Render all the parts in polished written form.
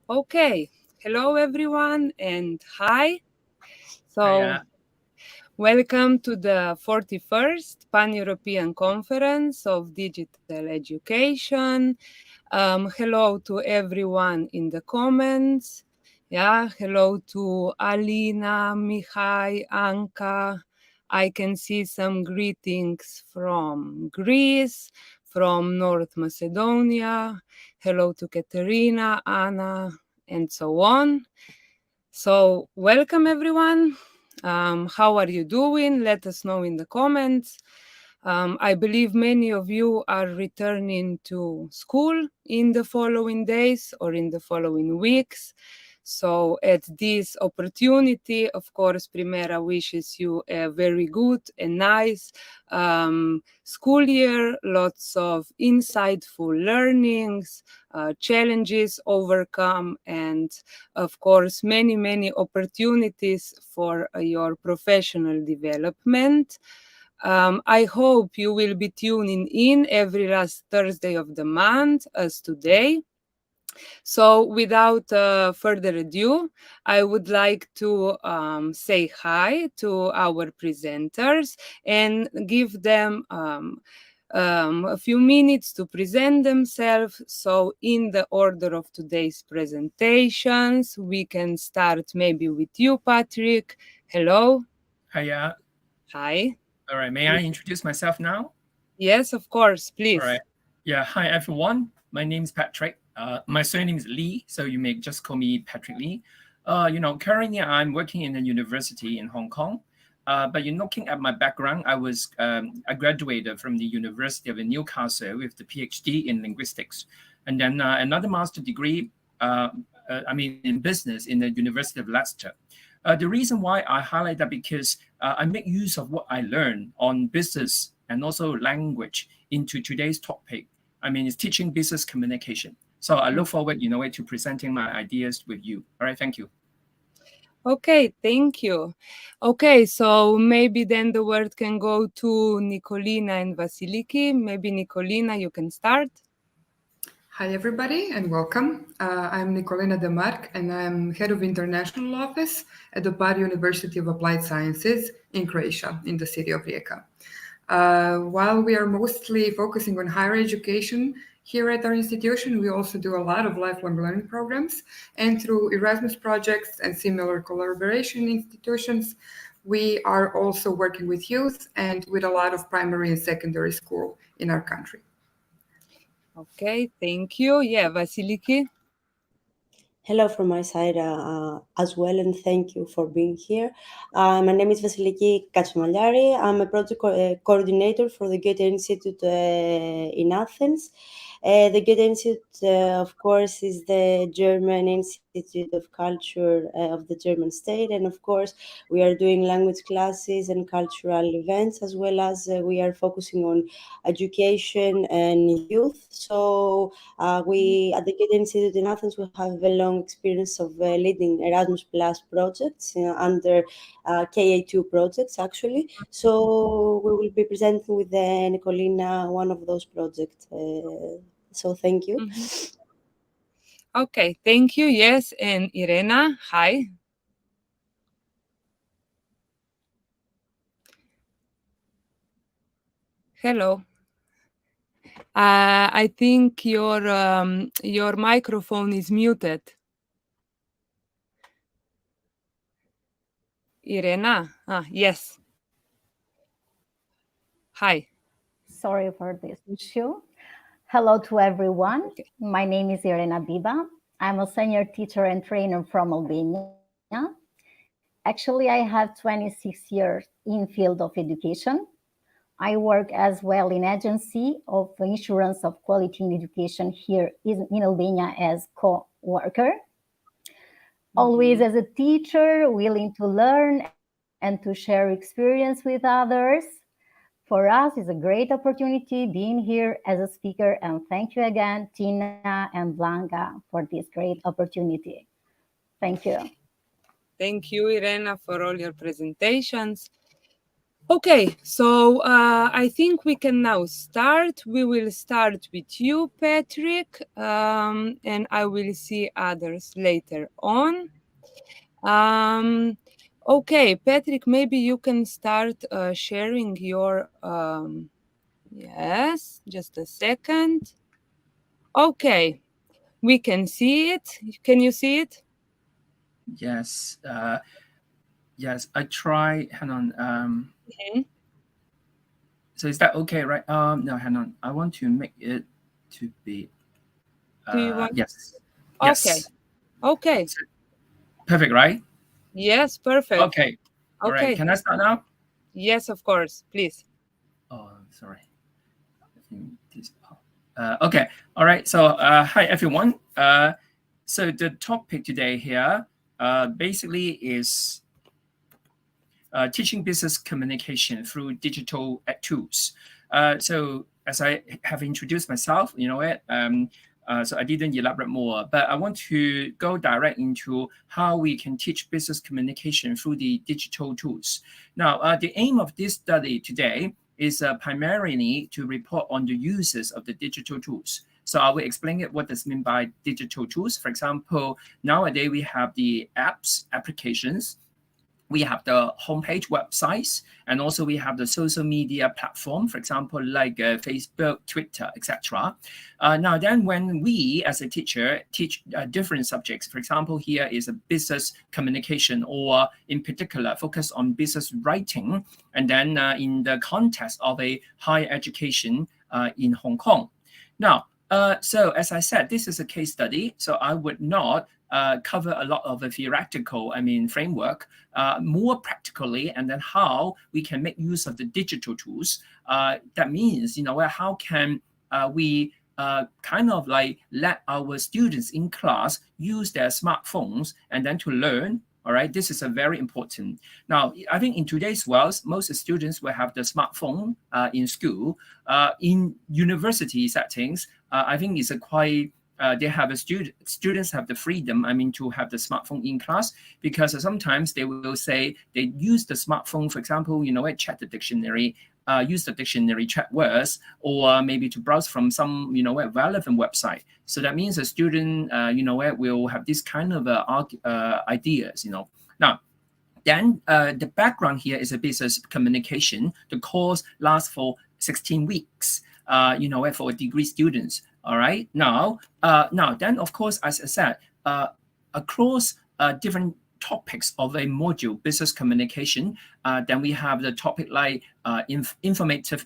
Okay, hello everyone and hi. So welcome to the 41st Pan-European Conference of Digital Education. Hello to everyone in the comments. Yeah, hello to Alina, Mihai, Anka. I can see some greetings from Greece, from North Macedonia. Hello to Katerina, Anna, and so on. So welcome everyone. How are you doing? Let us know in the comments. I believe many of you are returning to school in the following days or in the following weeks. So at this opportunity, of course, Primera wishes you a very good and nice school year, lots of insightful learnings, challenges overcome, and of course, many, many opportunities for your professional development. I hope you will be tuning in every last Thursday of the month as today. So without further ado, I would like to say hi to our presenters and give them a few minutes to present themselves. So in the order of today's presentations, we can start maybe with you, Patrick. Hello. Hiya. Hi. All right, may I introduce myself now? Yes, of course, please. All right. Yeah, hi everyone. My name is Patrick. My surname is Lee, so you may just call me Patrick Lee. Currently I'm working in a university in Hong Kong. But looking at my background, I graduated from the University of Newcastle with the PhD in linguistics, and then another master degree, in business in the University of Leicester. The reason why I highlight that because I make use of what I learned on business and also language into today's topic. It's teaching business communication. So I look forward, to presenting my ideas with you. All right, thank you. Okay, thank you. Okay, so maybe then the word can go to Nikolina and Vasiliki. Maybe Nikolina, you can start. Hi, everybody, and welcome. I'm Nicoleta Demarc, and I'm head of international office at the Par University of Applied Sciences in Croatia, in the city of Rijeka. While we are mostly focusing on higher education here at our institution, we also do a lot of lifelong learning programs, and through Erasmus projects and similar collaboration institutions, we are also working with youth and with a lot of primary and secondary school in our country. Okay, thank you. Yeah, Vasiliki. Hello from my side as well, and thank you for being here. My name is Vasiliki Katsomaliari. I'm a project coordinator for the Goethe-Institut in Athens. The Goethe-Institut, of course, is the German Institute of Culture of the German state. And of course, we are doing language classes and cultural events, as well as we are focusing on education and youth. So we, at the Goethe-Institut in Athens, we have a long experience of leading Erasmus Plus projects under KA2 projects, actually. So we will be presenting with Nikolina one of those projects. So thank you. Mm-hmm. Okay, thank you. Yes, and Irena, hi. Hello. I think your microphone is muted. Irena, yes. Hi. Sorry for this issue. Hello to everyone. Okay. My name is Irene Abiba. I'm a senior teacher and trainer from Albania. Actually, I have 26 years in field of education. I work as well in agency of insurance of quality in education here in Albania as co-worker. Always as a teacher, willing to learn and to share experience with others. For us, it's a great opportunity being here as a speaker, and thank you again, Tina and Blanca, for this great opportunity. Thank you. Thank you, Irena, for all your presentations. Okay, so I think we can now start. We will start with you, Patrick, and I will see others later on. Okay, Patrick, maybe you can start sharing your, yes, just a second. Okay, we can see it. Can you see it? Yes. Yes, I try. Hang on. So is that okay, right? No, hang on. I want to make it to be. Do you want? Yes. Okay. Yes. Okay. Perfect, right? Yes, perfect. Okay. All right. Can I start now? Yes, of course. Please. Oh, sorry. I think this part. Okay. All right. So, hi everyone. So the topic today here, basically is teaching business communication through digital tools. So as I have introduced myself, so I didn't elaborate more, but I want to go direct into how we can teach business communication through the digital tools. Now, the aim of this study today is primarily to report on the uses of the digital tools. So I will explain it what does mean by digital tools. For example, nowadays we have the applications, we have the homepage websites, and also we have the social media platform, for example, like Facebook, Twitter, etc. Now then, when we as a teacher teach different subjects, for example, here is a business communication, or in particular focus on business writing, and then in the context of a higher education in Hong Kong. Now, so as I said, this is a case study, so I would not cover a lot of the theoretical, framework, more practically, and then how we can make use of the digital tools. That means, how can we kind of like let our students in class use their smartphones and then to learn. All right, this is a very important. Now, I think in today's world, most students will have the smartphone in school. In university settings, I think it's a quite they have students have the freedom, to have the smartphone in class, because sometimes they will say they use the smartphone, for example, check the dictionary, use the dictionary, check words, or maybe to browse from some, relevant website. So that means a student, will have this kind of ideas, Now, then the background here is a business communication. The course lasts for 16 weeks, for degree students. All right. Now then, of course, as I said, across different topics of a module, business communication, then we have the topic like informative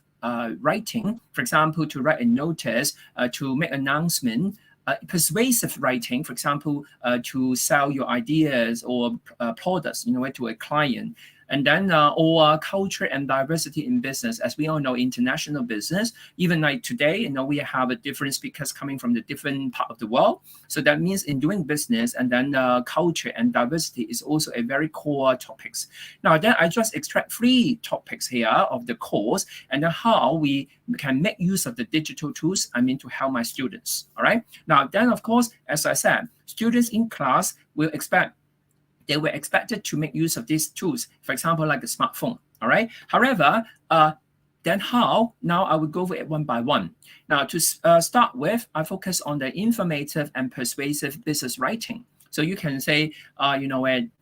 writing, for example, to write a notice, to make announcement, persuasive writing, for example, to sell your ideas or products, to a client. And then, or culture and diversity in business. As we all know, international business, even like today, we have a different speakers coming from the different part of the world. So that means in doing business, and then culture and diversity is also a very core topics. Now, then I just extract 3 topics here of the course, and then how we can make use of the digital tools, to help my students. All right. Now, then, of course, as I said, students in class they were expected to make use of these tools, for example, like a smartphone. All right. However, then how? Now I will go over it one by one. Now, to start with, I focus on the informative and persuasive business writing. So you can say,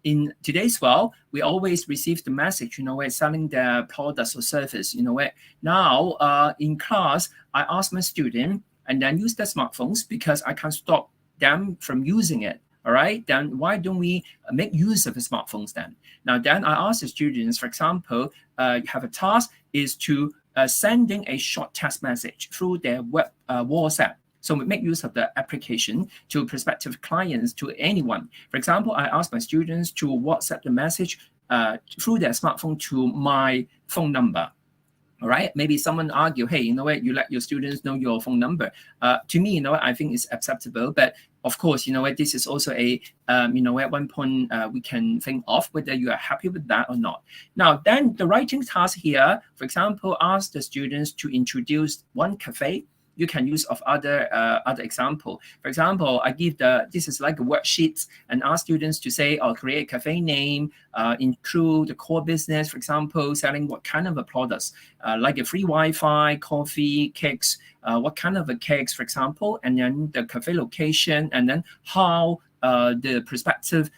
in today's world, we always receive the message, selling their products or service, Now, in class, I ask my student and then use their smartphones because I can't stop them from using it. All right, then why don't we make use of the smartphones then? Now, then I ask the students, for example, have a task is to sending a short text message through their WhatsApp. So we make use of the application to prospective clients, to anyone. For example, I ask my students to WhatsApp the message through their smartphone to my phone number. All right, maybe someone argue, hey, you know what, you let your students know your phone number. To me, you know what, I think it's acceptable. But of course, you know what, this is also a, you know, at one point we can think of whether you are happy with that or not. Now, then the writing task here, for example, ask the students to introduce one cafe. You can use of other example. For example, I give this is like a worksheet and ask students to say or create a cafe name, include the core business, for example, selling what kind of a products, like a free Wi-Fi, coffee, cakes, what kind of a cakes, for example, and then the cafe location, and then how the prospective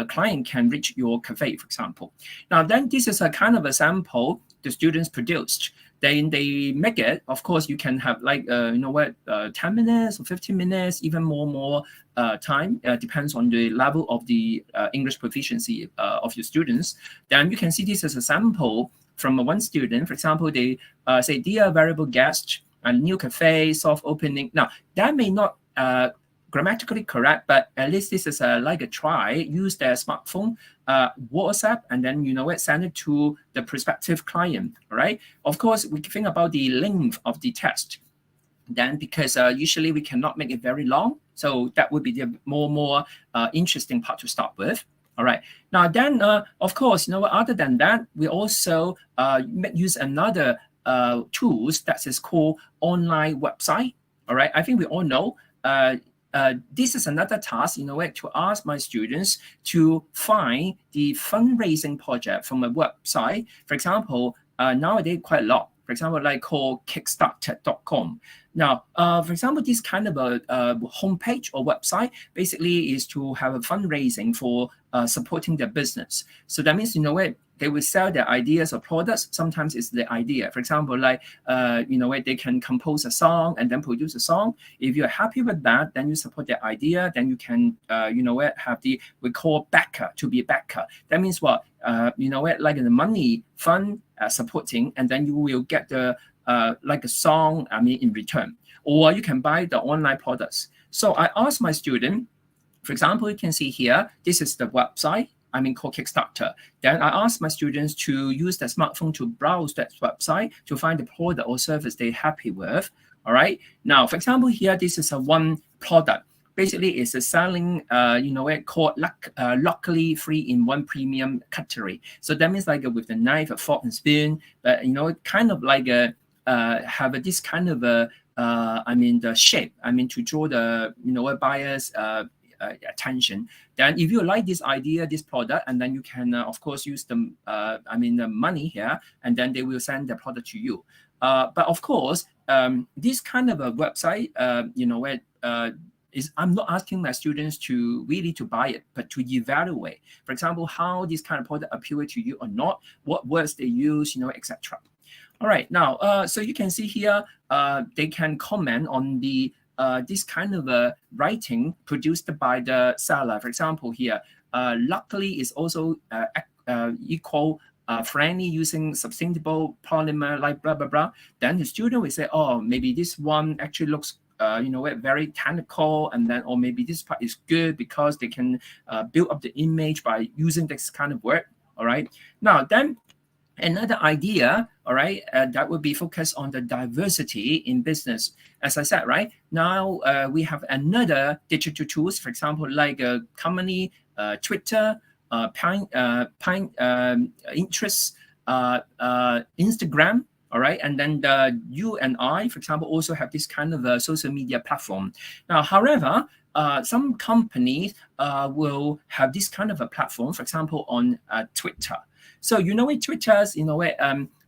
client can reach your cafe, for example. Now, then this is a kind of a sample the students produced. Then they make it. Of course, you can have like, you know what, 10 minutes or 15 minutes, even more time, depends on the level of the English proficiency of your students. Then you can see this as a sample from one student. For example, they say, dear variable guest, a new cafe, soft opening. Now, that may not grammatically correct, but at least this is like a try. Use their smartphone, WhatsApp, and then, you know what, send it to the prospective client. All right. Of course, we think about the length of the text. Then, because usually we cannot make it very long, so that would be the more interesting part to start with. All right. Now, then, of course, you know, other than that, we also use another tools that is called online website. All right. I think we all know. This is another task, you know, to ask my students to find the fundraising project from a website. For example, nowadays quite a lot. For example, like called Kickstarter.com. Now, for example, this kind of a homepage or website basically is to have a fundraising for supporting their business. So that means, you know what, they will sell their ideas or products. Sometimes it's the idea. For example, like, you know, they can compose a song and then produce a song. If you're happy with that, then you support their idea. Then you can, you know what, have we call backer, to be a backer. That means what, you know what, like the money fund supporting, and then you will get the, like a song, I mean, in return. Or you can buy the online products. So I asked my student, for example, you can see here, this is the website, I mean, called Kickstarter. Then I asked my students to use their smartphone to browse that website to find the product or service they're happy with. All right. Now, for example, here, this is a one product. Basically, it's a selling, you know, called luckily 3-in-1 premium cutlery. So that means like with the knife, a fork, and spoon, but, you know, kind of like have this kind of a, I mean, the shape, I mean, to draw the, you know, buyers' attention. Then if you like this idea, this product, and then you can, of course, use the, I mean, the money here, and then they will send the product to you. But of course, this kind of a website, you know, I'm not asking my students to really to buy it, but to evaluate, for example, how this kind of product appeal to you or not, what words they use, you know, etc. All right, now, so you can see here, they can comment on the this kind of writing produced by the seller. For example, here, luckily is also equal friendly using sustainable polymer, like blah blah blah. Then the student will say, oh, maybe this one actually looks you know, very technical, and then, or maybe this part is good because they can build up the image by using this kind of word. All right. Now, then another idea, all right, that would be focused on the diversity in business. As I said, right now, we have another digital tools, for example, like commonly Twitter, Pinterest, Instagram. All right, and then you and I, for example, also have this kind of a social media platform. Now, however, some companies will have this kind of a platform, for example, on Twitter. So, you know, Twitter's, you know,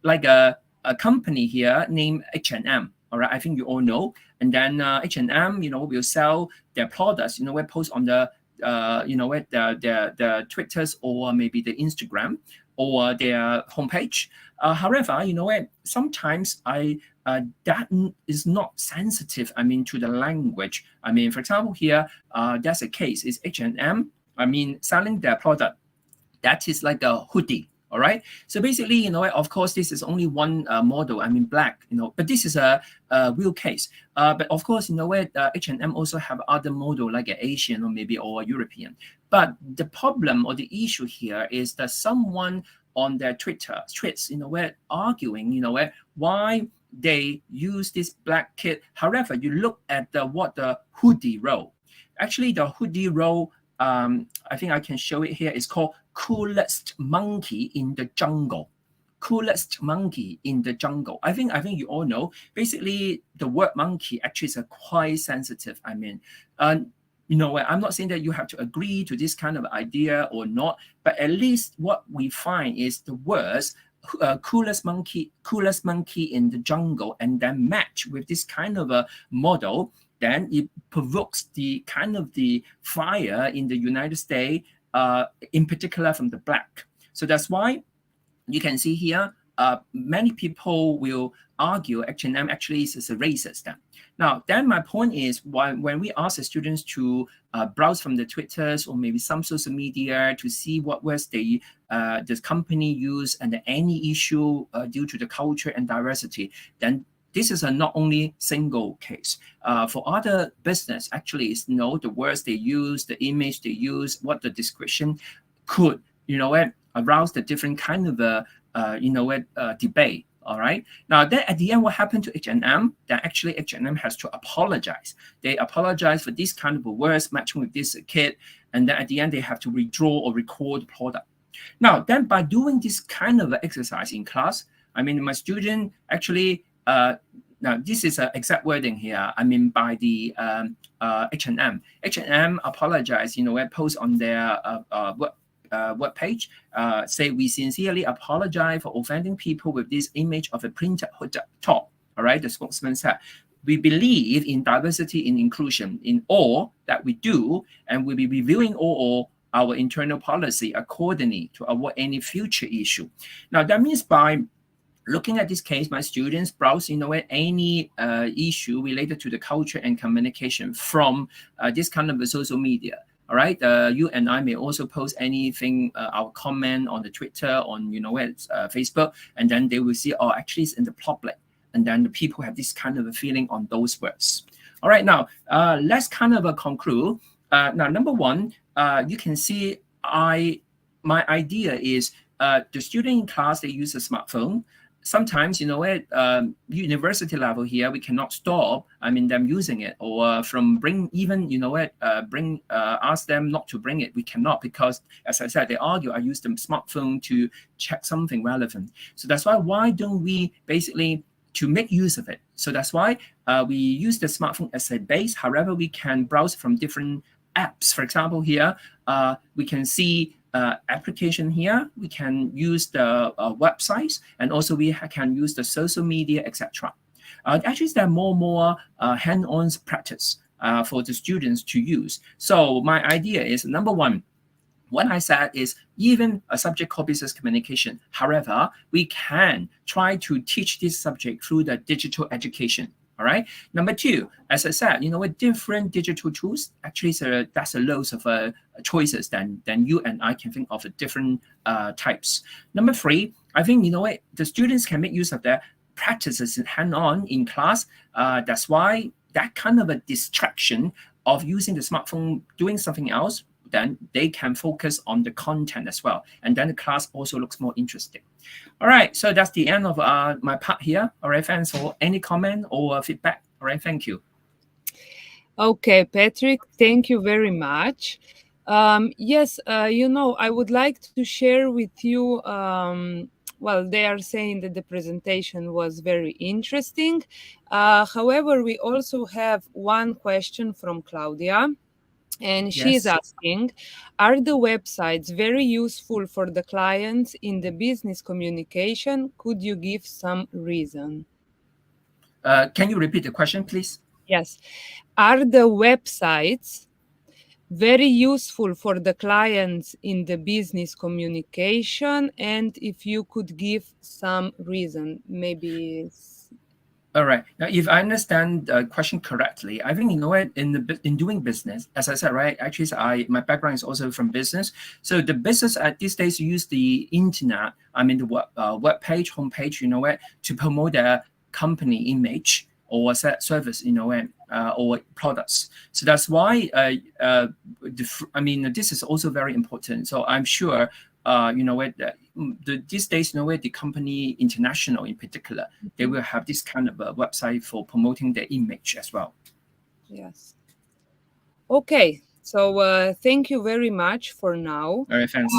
like a company here named H&M. All right, I think you all know. And then H&M, you know, will sell their products, you know, post on the, you know, the Twitters or maybe the Instagram or their homepage. However, you know, sometimes that is not sensitive, I mean, to the language. I mean, for example, here, that's a case. It's H&M, I mean, selling their product. That is like a hoodie. All right. So basically, of course, this is only one model. I mean, black, but this is a real case. But of course, H&M also have other model like an Asian or maybe or European. But the problem or the issue here is that someone on their tweets, arguing, why they use this black kit. However, you look at what the hoodie row. Actually, the hoodie row, I think I can show it here. It's called Coolest Monkey in the Jungle. Coolest Monkey in the Jungle. I think you all know. Basically, the word monkey actually is quite sensitive. I mean, I'm not saying that you have to agree to this kind of idea or not, but at least what we find is the words coolest monkey in the jungle, and then match with this kind of a model. Then it provokes the kind of the fire in the United States, in particular from the black. So that's why you can see here, many people will argue H&M actually is a racist. Now, then my point is, when we ask the students to browse from the Twitters or maybe some social media to see what words the company use and any issue due to the culture and diversity, then this is a not only single case. For other business, actually, the words they use, the image they use, what the description could, arouse the different kind of debate. All right. Now, then at the end, what happened to H&M? That actually H&M has to apologize. They apologize for this kind of words matching with this kit, and then at the end they have to redraw or record the product. Now, then by doing this kind of exercise in class, I mean, my student actually. Now, this is an exact wording here. I mean, by the H&M. H&M apologize, post on their web page, say, we sincerely apologize for offending people with this image of a printed hooded top. All right, the spokesman said, we believe in diversity and inclusion in all that we do, and we'll be reviewing all our internal policy accordingly to avoid any future issue. Now, that means by looking at this case, my students browse, any issue related to the culture and communication from this kind of a social media. All right, you and I may also post anything, our comment on the Twitter, on Facebook, and then they will see, oh, actually it's in the public, and then the people have this kind of a feeling on those words. All right, now let's kind of conclude. Now, number one, you can see my idea is the student in class, they use a smartphone. Sometimes, university level here, we cannot stop, them using it, or ask them not to bring it. We cannot, because as I said, they argue, I use the smartphone to check something relevant. So that's why don't we basically to make use of it? So that's why we use the smartphone as a base. However, we can browse from different apps. For example, here, we can see application here. We can use the websites, and also we can use the social media, etc. Actually, there are more hand-on practice for the students to use. So my idea is, number one, what I said is even a subject called business communication. However, we can try to teach this subject through the digital education. All right. Number two, as I said, with different digital tools, actually, that's a loads of choices than you and I can think of different types. Number three, I think, the students can make use of their practices hand-on in class. That's why that kind of a distraction of using the smartphone, doing something else, then they can focus on the content as well. And then the class also looks more interesting. All right, so that's the end of my part here. All right, thanks for any comment or feedback. All right, thank you. Okay, Patrick, thank you very much. Yes, I would like to share with you, well, they are saying that the presentation was very interesting. However, we also have one question from Claudia. And she is asking, are the websites very useful for the clients in the business communication? Could you give some reason? Can you repeat the question, please? Yes. Are the websites very useful for the clients in the business communication? And if you could give some reason, maybe... All right. Now, if I understand the question correctly, I think, you know what, in doing business, as I said, right, actually, my background is also from business. So the business at these days use the internet, the web page, homepage, you know what, to promote their company image or service, you know, or products. So that's why, this is also very important. So I'm sure, you know what, these days, you know what, the company international in particular, they will have this kind of a website for promoting their image as well. Yes. Okay. So thank you very much for now. All right, thanks.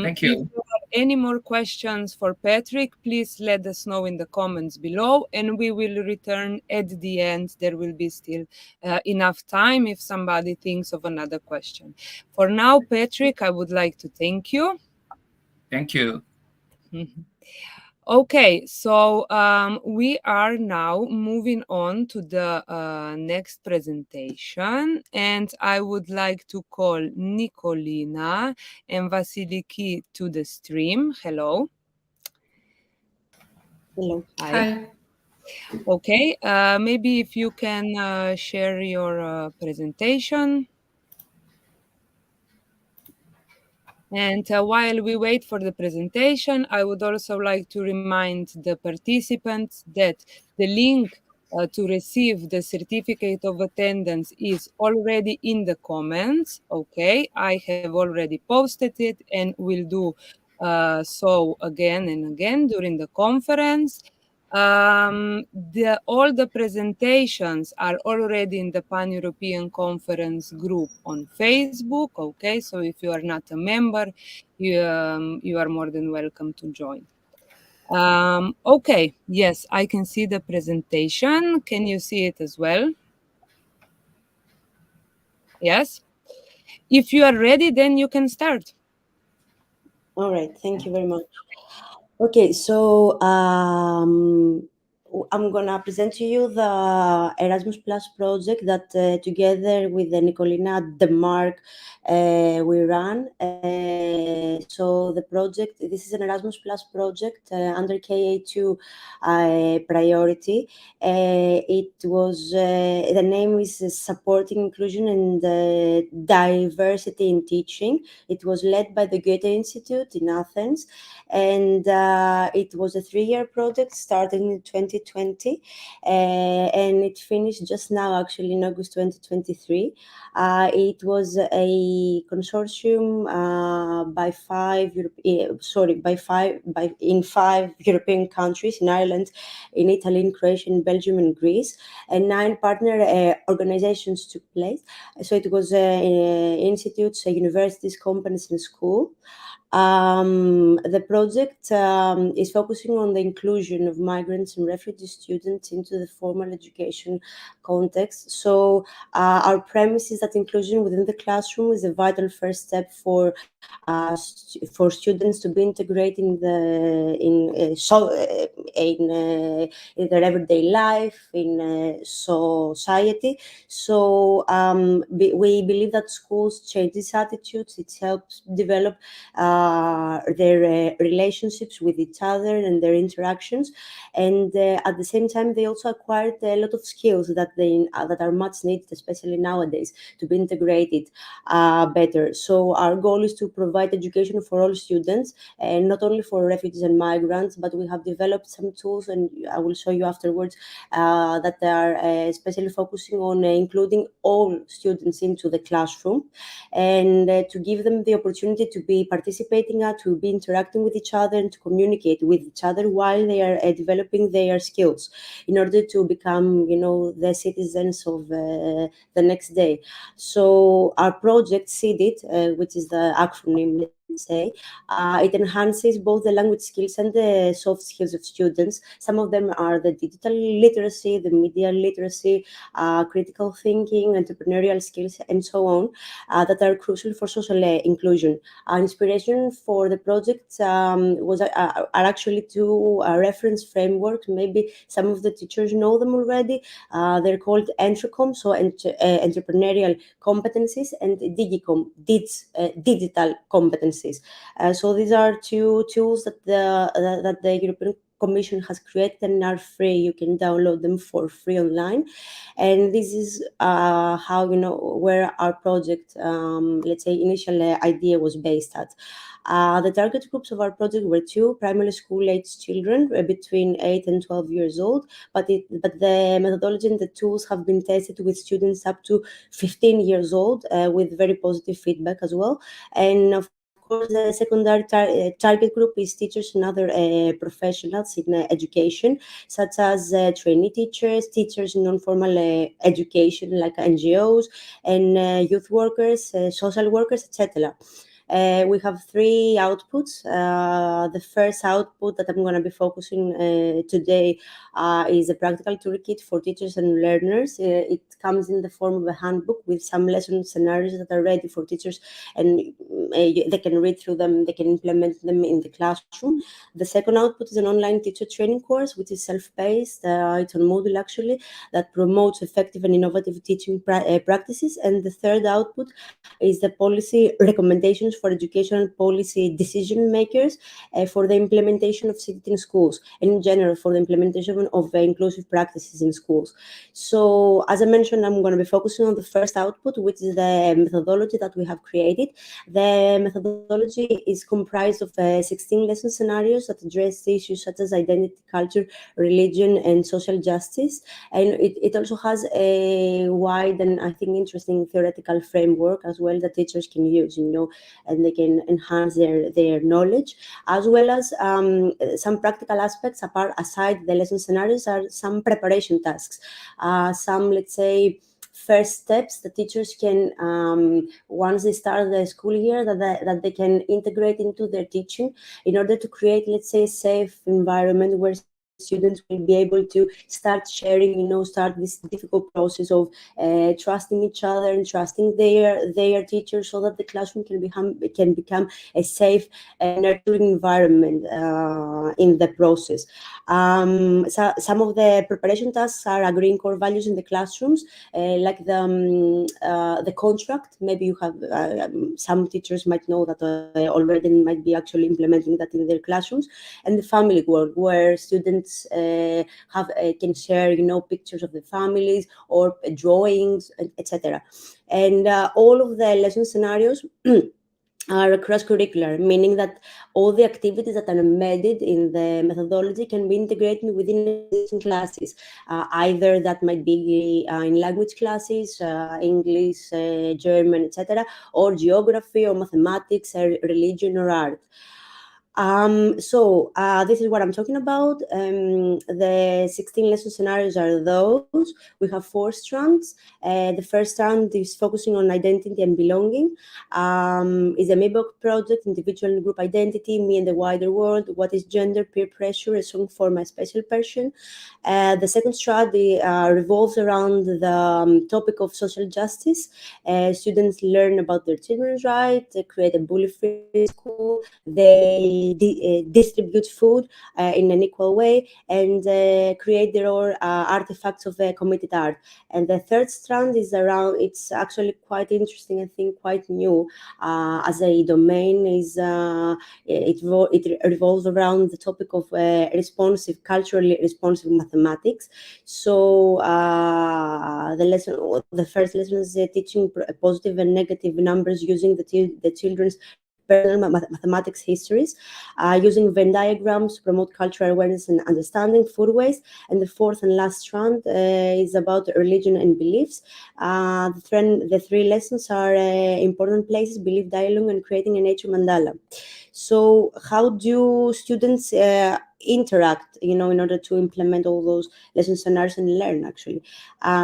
Thank you. If you have any more questions for Patrick, please let us know in the comments below, and we will return at the end. There will be still enough time if somebody thinks of another question. For now, Patrick, I would like to thank you. Thank you. Okay, so we are now moving on to the next presentation, and I would like to call Nikolina and Vasiliki to the stream. Hello. Hello. Hi. Okay, maybe if you can share your presentation. And while we wait for the presentation, I would also like to remind the participants that the link to receive the certificate of attendance is already in the comments. Okay, I have already posted it and will do so again and again during the conference. All the presentations are already in the Pan-European Conference group on Facebook. Okay, so if you are not a member, you are more than welcome to join. Okay, yes, I can see the presentation. Can you see it as well? Yes. If you are ready, then you can start. All right, thank you very much. Okay, so I'm gonna present to you the Erasmus Plus project that together with the Nicoleta Demarc we run. So the project, this is an Erasmus Plus project under KA2 priority. It was, the name is Supporting Inclusion and Diversity in Teaching. It was led by the Goethe-Institut in Athens. And it was a 3-year project starting in 2020 and it finished just now, actually in August 2023. It was a consortium in 5 European countries, in Ireland, in Italy, in Croatia, in Belgium, and Greece, and 9 partner organizations took place. So it was institutes, universities, companies, and schools. The project is focusing on the inclusion of migrants and refugee students into the formal education context. So our premise is that inclusion within the classroom is a vital first step for students to be integrated in their everyday life, in society. So we believe that schools change these attitudes. It helps develop their relationships with each other and their interactions, and at the same time they also acquired a lot of skills that are much needed, especially nowadays, to be integrated better. So our goal is to provide education for all students, and not only for refugees and migrants, but we have developed some tools, and I will show you afterwards, that are especially focusing on including all students into the classroom, and to give them the opportunity to be participating to be interacting with each other and to communicate with each other while they are developing their skills in order to become, the citizens of the next day. So our project CDIT, which is the acronym, let's say, it enhances both the language skills and the soft skills of students. Some of them are the digital literacy, the media literacy, critical thinking, entrepreneurial skills, and so on, that are crucial for social inclusion. Inspiration for the project are actually 2 reference frameworks. Maybe some of the teachers know them already. They're called Entrecom, so entrepreneurial competencies, and Digicom, digital competencies. So these are 2 tools that the European Commission has created and are free. You can download them for free online. And this is how, where our project, let's say, initial idea was based at. The target groups of our project were 2 primary school-age children between 8 and 12 years old, but the methodology and the tools have been tested with students up to 15 years old with very positive feedback as well. And of course, the secondary target group is teachers and other professionals in education, such as trainee teachers, teachers in non-formal education like NGOs, and youth workers, social workers, etc. We have 3 outputs. The first output that I'm going to be focusing today is a practical toolkit for teachers and learners. It comes in the form of a handbook with some lesson scenarios that are ready for teachers, and they can read through them, they can implement them in the classroom. The second output is an online teacher training course, which is self-paced. It's on Moodle, actually, that promotes effective and innovative teaching practices. And the third output is the policy recommendations for educational policy decision makers for the implementation of CIT in schools, and in general for the implementation of inclusive practices in schools. So, as I mentioned, I'm going to be focusing on the first output, which is the methodology that we have created. The methodology is comprised of 16 lesson scenarios that address issues such as identity, culture, religion, and social justice. And it also has a wide and, I think, interesting theoretical framework as well that teachers can use, and they can enhance their knowledge, as well as some practical aspects. Aside the lesson scenarios are some preparation tasks, some, let's say, first steps that teachers can, once they start the school year, that they can integrate into their teaching in order to create, let's say, a safe environment where students will be able to start sharing, start this difficult process of trusting each other and trusting their teachers, so that the classroom can become a safe and nurturing environment in the process. So some of the preparation tasks are agreeing core values in the classrooms, like the contract. Maybe you have some teachers might know that already, and might be actually implementing that in their classrooms, and the family work, where students can share, pictures of the families or drawings, etc. And all of the lesson scenarios are cross-curricular, meaning that all the activities that are embedded in the methodology can be integrated within existing classes. Either that might be in language classes, English, German, etc., or geography, or mathematics, or religion, or art. So this is what I'm talking about. The 16 lesson scenarios are those. We have 4 strands. The first strand is focusing on identity and belonging. Is a Abiba project, individual and group identity, me and the wider world, what is gender, peer pressure, a song for my special person. The second strand revolves around the topic of social justice. Students learn about their children's rights, they create a bully-free school, they distribute food in an equal way, and create their own artifacts of committed art. And the third strand is around, it's actually quite interesting, I think quite new as a domain, is it revolves around the topic of culturally responsive mathematics. So the first lesson is teaching positive and negative numbers using the children's personal mathematics histories, using Venn diagrams to promote cultural awareness and understanding, food waste. And the fourth and last strand is about religion and beliefs. The 3 lessons are important places, belief dialogue, and creating a nature mandala. So how do students interact, in order to implement all those lesson scenarios and learn, actually?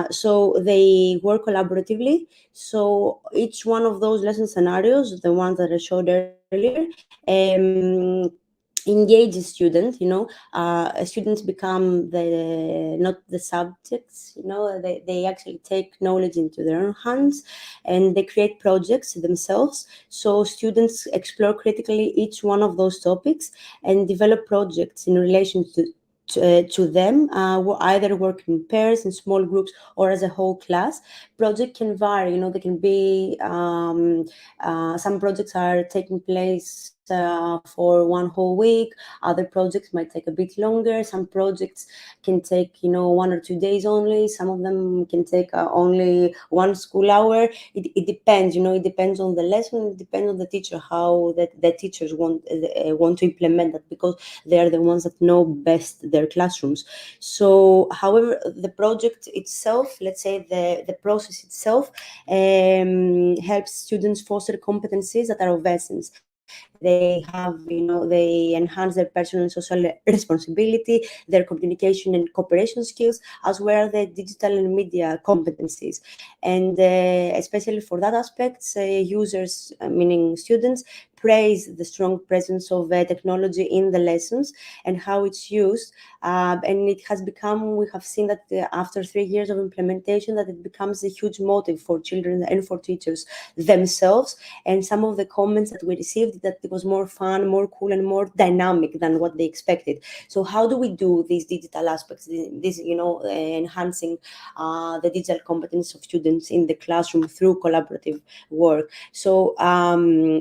So they work collaboratively. So each one of those lesson scenarios, the ones that I showed earlier, engages students. Students become not the subjects. They actually take knowledge into their own hands, and they create projects themselves. So students explore critically each one of those topics and develop projects in relation to them, either work in pairs, in small groups, or as a whole class. Project can vary. They can be some projects are taking place for one whole week. Other projects might take a bit longer. Some projects can take 1 or 2 days only. Some of them can take only 1 school hour. It depends. It depends on the lesson. It depends on the teacher, how the teachers want to implement that, because they are the ones that know best their classrooms. So, however, the project itself, let's say the process itself, helps students foster competencies that are of essence. They enhance their personal and social responsibility, their communication and cooperation skills, as well as their digital and media competencies. And especially for that aspect, users, meaning students, praise the strong presence of technology in the lessons and how it's used. And it has become, we have seen that after 3 years of implementation, that it becomes a huge motive for children and for teachers themselves. And some of the comments that we received, that it was more fun, more cool, and more dynamic than what they expected. So how do we do these digital aspects, enhancing the digital competence of students in the classroom through collaborative work? So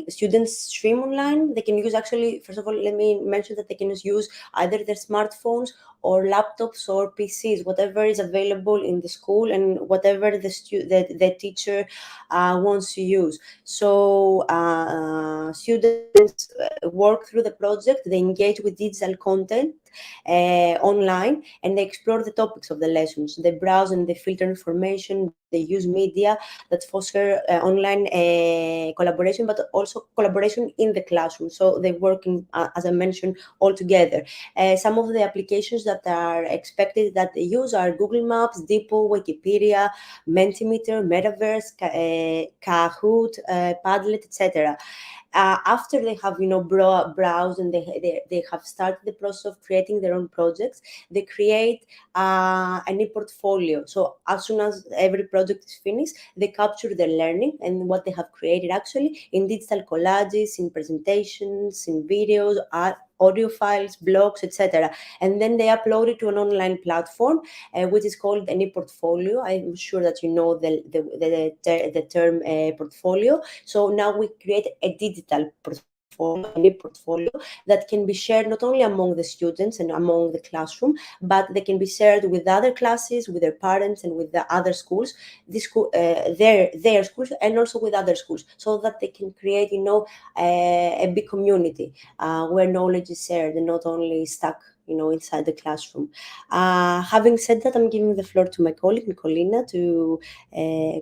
students stream online. They can use, actually, first of all, let me mention that they can use either their smartphones or laptops or PCs, whatever is available in the school and whatever the teacher wants to use. So students work through the project, they engage with digital content online, and they explore the topics of the lessons. They browse and they filter information. They use media that foster online collaboration, but also collaboration in the classroom. So they work in, as I mentioned, all together. Some of the applications that are expected that they use are Google Maps, Deepo, Wikipedia, Mentimeter, Metaverse, Kahoot, Padlet, etc. After they have browsed and they have started the process of creating their own projects, they create an e-portfolio. So as soon as every project is finished, they capture their learning and what they have created actually in digital collages, in presentations, in videos, audio files, blogs, etc. And then they upload it to an online platform, which is called an e-portfolio. I'm sure that you know the term portfolio. So now we create a digital portfolio that can be shared not only among the students and among the classroom, but they can be shared with other classes, with their parents, and with the other schools, their schools, and also with other schools, so that they can create, a big community where knowledge is shared and not only stuck inside the classroom. Having said that, I'm giving the floor to my colleague Nikolina to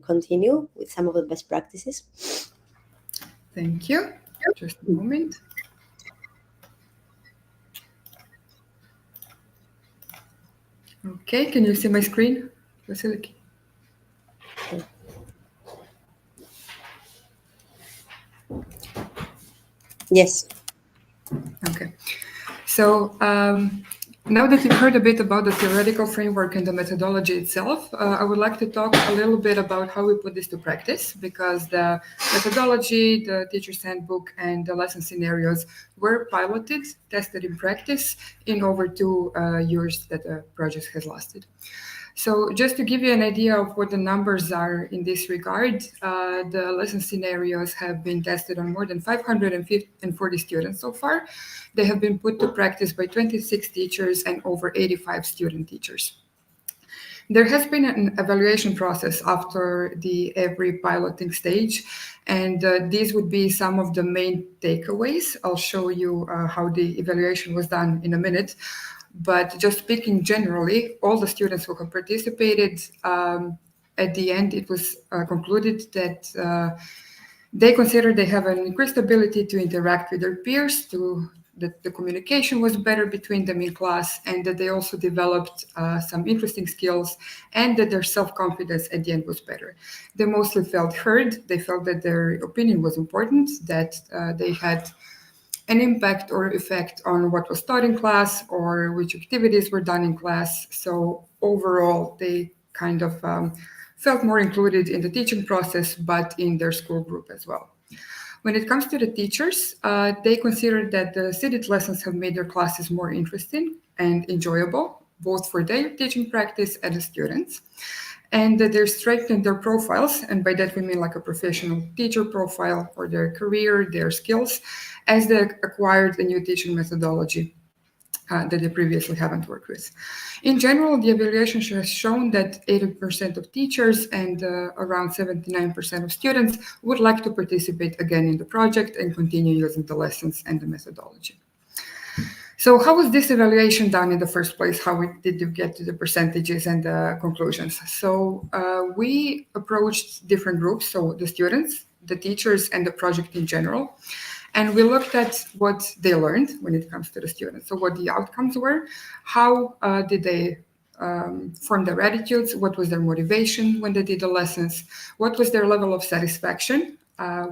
continue with some of the best practices. Thank you. Just a moment. Okay, can you see my screen, Vasiliki? Yes. Okay. So now that you've heard a bit about the theoretical framework and the methodology itself, I would like to talk a little bit about how we put this to practice, because the methodology, the teacher's handbook, and the lesson scenarios were piloted, tested in practice in over 2 years that the project has lasted. So just to give you an idea of what the numbers are in this regard, the lesson scenarios have been tested on more than 540 students so far. They have been put to practice by 26 teachers and over 85 student teachers. There has been an evaluation process after every piloting stage, and these would be some of the main takeaways. I'll show you how the evaluation was done in a minute. But just speaking generally, all the students who have participated, at the end, it was concluded that they consider they have an increased ability to interact with their peers, that the communication was better between them in class, and that they also developed some interesting skills, and that their self-confidence at the end was better. They mostly felt heard. They felt that their opinion was important, that they had an impact or effect on what was taught in class or which activities were done in class. So overall, they kind of felt more included in the teaching process, but in their school group as well. When it comes to the teachers, they considered that the seated lessons have made their classes more interesting and enjoyable, both for their teaching practice and the students. and that they're strengthening their profiles, and by that we mean like a professional teacher profile or their career, their skills, as they acquired a new teaching methodology that they previously haven't worked with. In general, the evaluation has shown that 80% of teachers and around 79% of students would like to participate again in the project and continue using the lessons and the methodology. So how was this evaluation done in the first place? How did you get to the percentages and the conclusions? So we approached different groups, so the students, the teachers, and the project in general. And we looked at what they learned when it comes to the students. So what the outcomes were, how did they form their attitudes, what was their motivation when they did the lessons, what was their level of satisfaction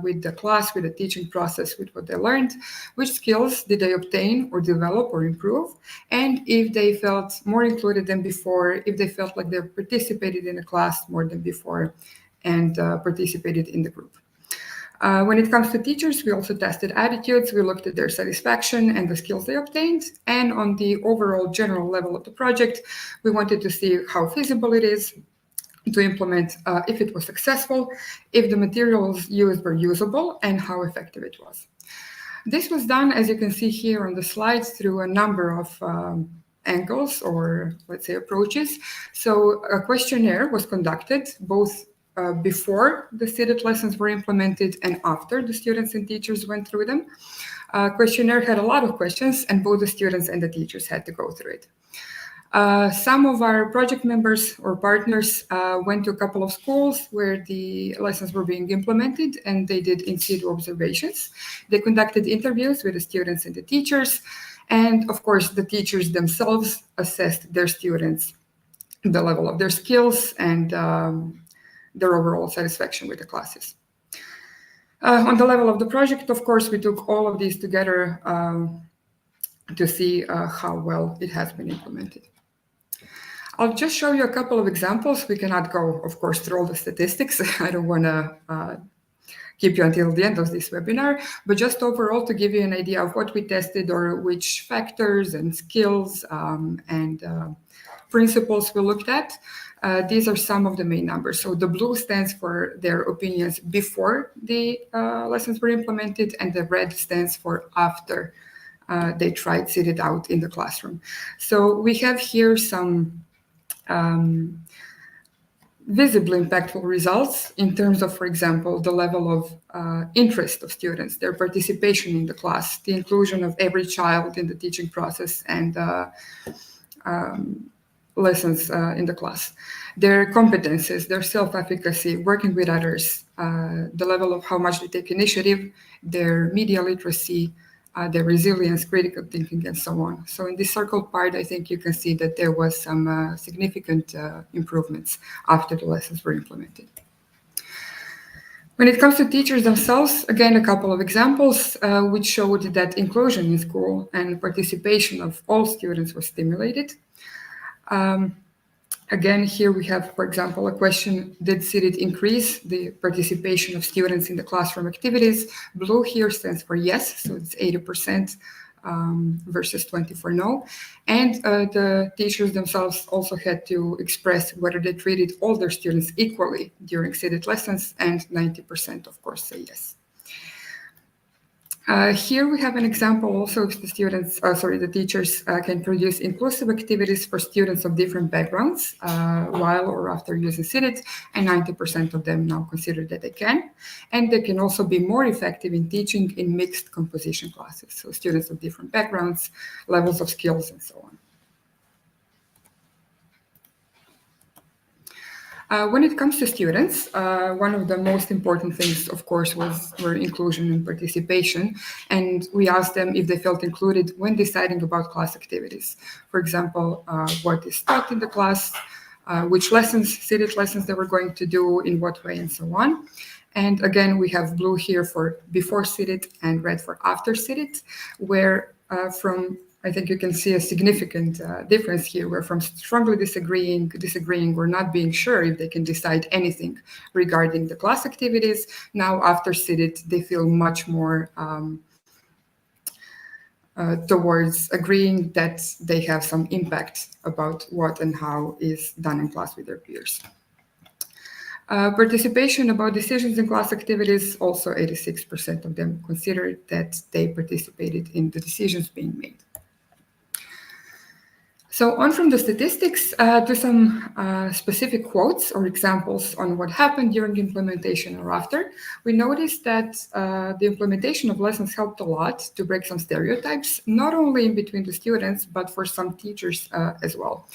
with the class, with the teaching process, with what they learned, which skills did they obtain or develop or improve, and if they felt more included than before, if they felt like they participated in the class more than before and participated in the group. When it comes to teachers, we also tested attitudes. We looked at their satisfaction and the skills they obtained. And on the overall general level of the project, we wanted to see how feasible it is to implement, if it was successful, if the materials used were usable, and how effective it was. This was done, as you can see here on the slides, through a number of angles or, let's say, approaches. So a questionnaire was conducted both before the seated lessons were implemented and after the students and teachers went through them. Questionnaire had a lot of questions, and both the students and the teachers had to go through it. Some of our project members or partners went to a couple of schools where the lessons were being implemented, and they did in situ observations. They conducted interviews with the students and the teachers, and of course the teachers themselves assessed their students, the level of their skills, and their overall satisfaction with the classes. On the level of the project, of course, we took all of these together to see how well it has been implemented. I'll just show you a couple of examples. We cannot go, of course, through all the statistics. I don't want to keep you until the end of this webinar, but just overall to give you an idea of what we tested or which factors and skills and principles we looked at. These are some of the main numbers. So the blue stands for their opinions before the lessons were implemented, and the red stands for after they tried seated out in the classroom. So we have here some visibly impactful results in terms of, for example, the level of interest of students, their participation in the class, the inclusion of every child in the teaching process, and lessons in the class, their competences, their self-efficacy, working with others, the level of how much they take initiative, their media literacy, their resilience, critical thinking, and so on. So in this circled part, I think you can see that there was some significant improvements after the lessons were implemented. When it comes to teachers themselves, again, a couple of examples which showed that inclusion in school and participation of all students was stimulated. Again, here we have, for example, a question, did seated increase the participation of students in the classroom activities? Blue here stands for yes, so it's 80% versus 20 for no. And the teachers themselves also had to express whether they treated all their students equally during seated lessons, and 90% of course say yes. Here we have an example also of the teachers can produce inclusive activities for students of different backgrounds while or after using seated, and 90% of them now consider that they can. And they can also be more effective in teaching in mixed composition classes, so students of different backgrounds, levels of skills, and so on. When it comes to students, one of the most important things, of course, were inclusion and participation. And we asked them if they felt included when deciding about class activities. For example, what is taught in the class, which lessons, seated lessons they were going to do, in what way, and so on. And again, we have blue here for before seated and red for after seated, where I think you can see a significant difference here, where from strongly disagreeing, or not being sure if they can decide anything regarding the class activities, now after seated, they feel much more towards agreeing that they have some impact about what and how is done in class with their peers. Participation about decisions in class activities, also 86% of them considered that they participated in the decisions being made. So on from the statistics to some specific quotes or examples on what happened during implementation or after, we noticed that the implementation of lessons helped a lot to break some stereotypes, not only in between the students, but for some teachers as well.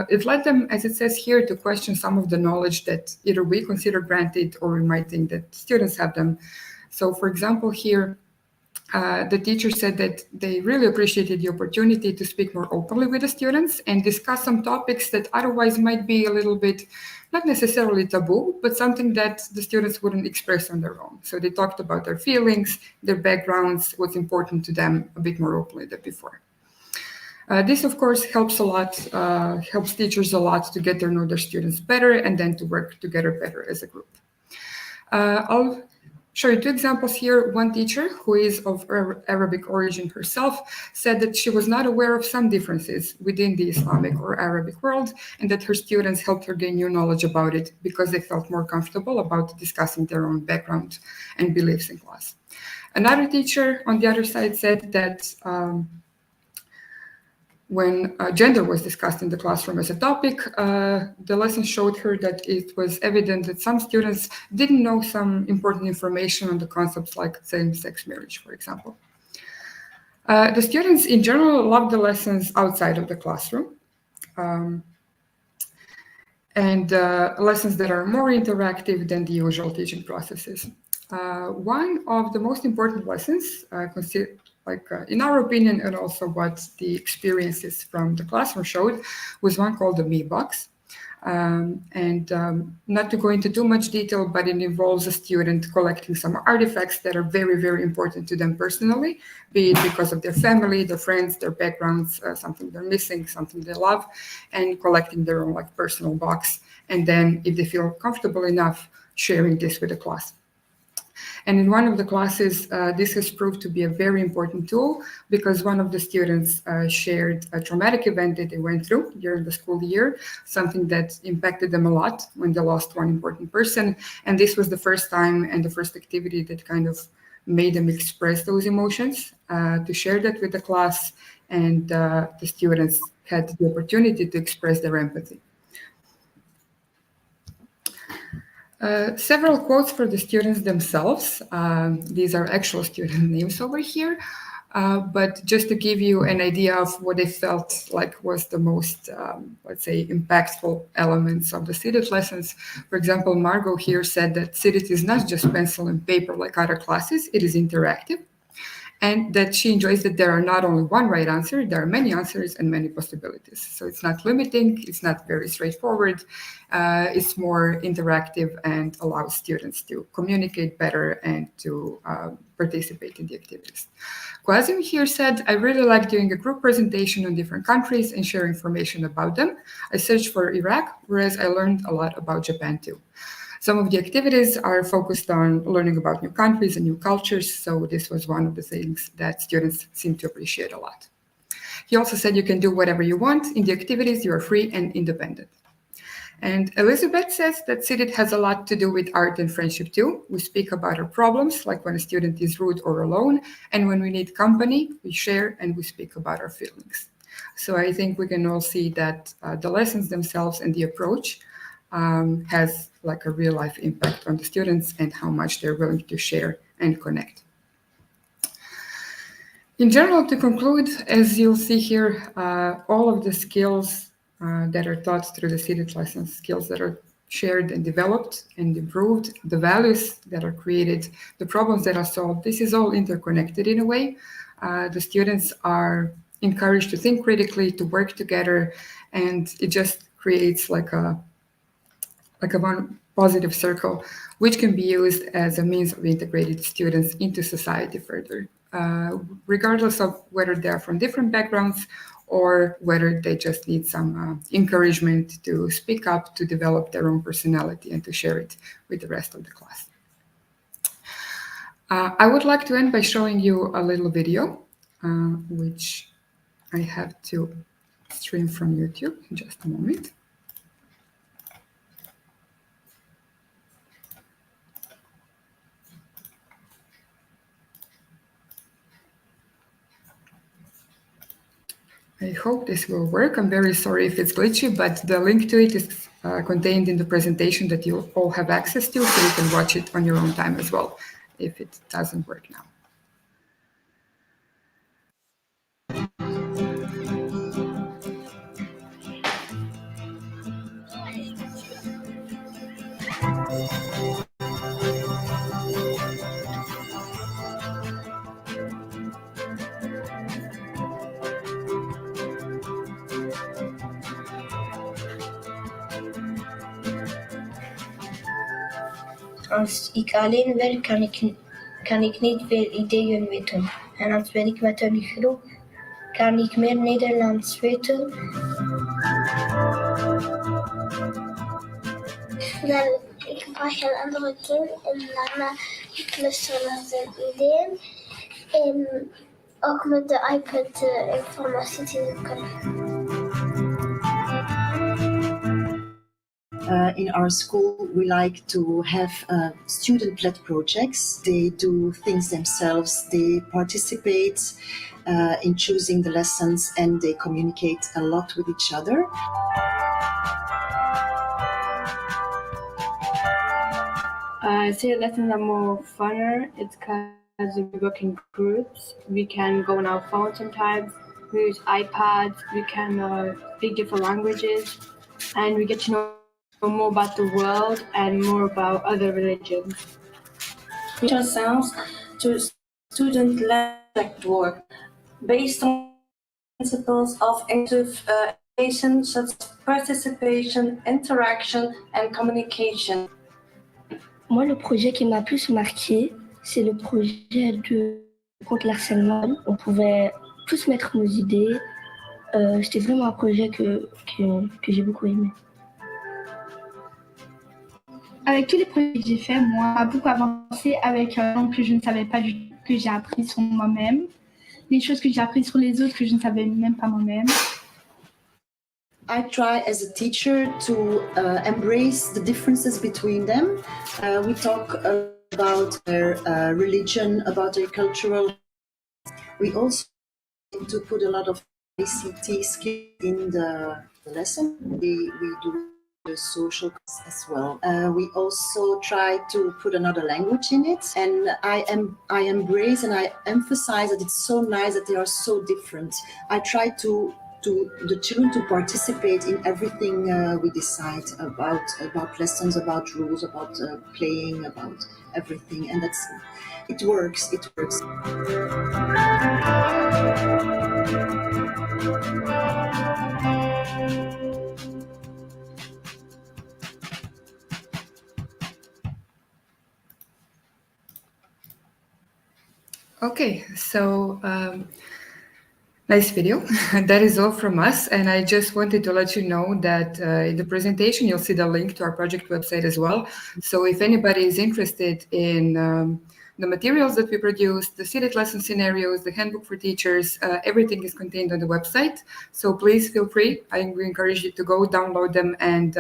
It led them, as it says here, to question some of the knowledge that either we consider granted or we might think that students have them. So for example, here, the teacher said that they really appreciated the opportunity to speak more openly with the students and discuss some topics that otherwise might be a little bit, not necessarily taboo, but something that the students wouldn't express on their own. So they talked about their feelings, their backgrounds, what's important to them a bit more openly than before. This, of course, helps a lot, helps teachers a lot to get to know their students better and then to work together better as a group. I'll show you two examples here. One teacher, who is of Arabic origin herself, said that she was not aware of some differences within the Islamic or Arabic world, and that her students helped her gain new knowledge about it because they felt more comfortable about discussing their own background and beliefs in class. Another teacher, on the other side, said that when gender was discussed in the classroom as a topic, the lesson showed her that it was evident that some students didn't know some important information on the concepts like same-sex marriage, for example. The students in general loved the lessons outside of the classroom, and lessons that are more interactive than the usual teaching processes. One of the most important lessons, in our opinion, and also what the experiences from the classroom showed, was one called the Me Box. Not to go into too much detail, but it involves a student collecting some artifacts that are very, very important to them personally, be it because of their family, their friends, their backgrounds, something they're missing, something they love, and collecting their own personal box. And then, if they feel comfortable enough, sharing this with the class. And in one of the classes, this has proved to be a very important tool because one of the students shared a traumatic event that they went through during the school year, something that impacted them a lot when they lost one important person. And this was the first time and the first activity that kind of made them express those emotions, to share that with the class, and the students had the opportunity to express their empathy. Several quotes for the students themselves. These are actual student names over here, but just to give you an idea of what they felt like was the most, let's say, impactful elements of the CITIT lessons. For example, Margot here said that CITIT is not just pencil and paper like other classes, it is interactive. And that she enjoys that there are not only one right answer, there are many answers and many possibilities. So it's not limiting, it's not very straightforward, it's more interactive and allows students to communicate better and to participate in the activities. Quasim here said, I really like doing a group presentation on different countries and share information about them. I searched for Iraq, whereas I learned a lot about Japan too. Some of the activities are focused on learning about new countries and new cultures, so this was one of the things that students seem to appreciate a lot. He also said you can do whatever you want. In the activities, you are free and independent. And Elizabeth says that CITIT has a lot to do with art and friendship too. We speak about our problems, like when a student is rude or alone, and when we need company, we share and we speak about our feelings. So I think we can all see that the lessons themselves and the approach has like a real life impact on the students and how much they're willing to share and connect. In general, to conclude, as you'll see here, all of the skills that are taught through the CITIT lessons, skills that are shared and developed and improved, the values that are created, the problems that are solved, this is all interconnected in a way. The students are encouraged to think critically, to work together, and it just creates like a one positive circle, which can be used as a means of integrating students into society further, regardless of whether they're from different backgrounds or whether they just need some encouragement to speak up, to develop their own personality and to share it with the rest of the class. I would like to end by showing you a little video, which I have to stream from YouTube in just a moment. I hope this will work. I'm very sorry if it's glitchy, but the link to it is contained in the presentation that you all have access to, so you can watch it on your own time as well, if it doesn't work now. Als ik alleen werk, kan ik niet veel ideeën weten. En als werk met een groep, kan ik meer Nederlands weten. Dan ik vraag een andere kind en daarna ik luister naar zijn ideeën. En ook met de iPad informatie te zoeken. In our school, we like to have student-led projects. They do things themselves, they participate in choosing the lessons, and they communicate a lot with each other. I say lessons are more funner. It's because we work in groups. We can go on our phone sometimes. We use iPads. We can speak different languages, and we get to know more about the world and more about other religions. Which sounds to student-led work based on principles of education such as participation, interaction, and communication. Moi, le projet qui m'a plus marqué, c'est le projet contre l'harcèlement. On pouvait tous mettre nos idées. C'était vraiment un projet que j'ai beaucoup aimé. Avec tous les projets que j'ai faits, moi, j'ai beaucoup avancé avec langue que je ne savais pas du tout, que j'ai appris sur moi-même, des choses que j'ai appris sur les autres que je ne savais même pas moi-même. I try as a teacher to embrace the differences between them. We talk about their religion, about their cultural. We also need to put a lot of ICT skills in the lesson. We do the social as well. We also try to put another language in it, and I embrace and I emphasize that it's so nice that they are so different. I try to the children to participate in everything we decide about lessons, about rules, about playing, about everything, and it works. Okay, so nice video. That is all from us, and I just wanted to let you know that in the presentation you'll see the link to our project website as well. So if anybody is interested in the materials that we produce, the seated lesson scenarios, the handbook for teachers, everything is contained on the website. So please feel free. I encourage you to go download them, and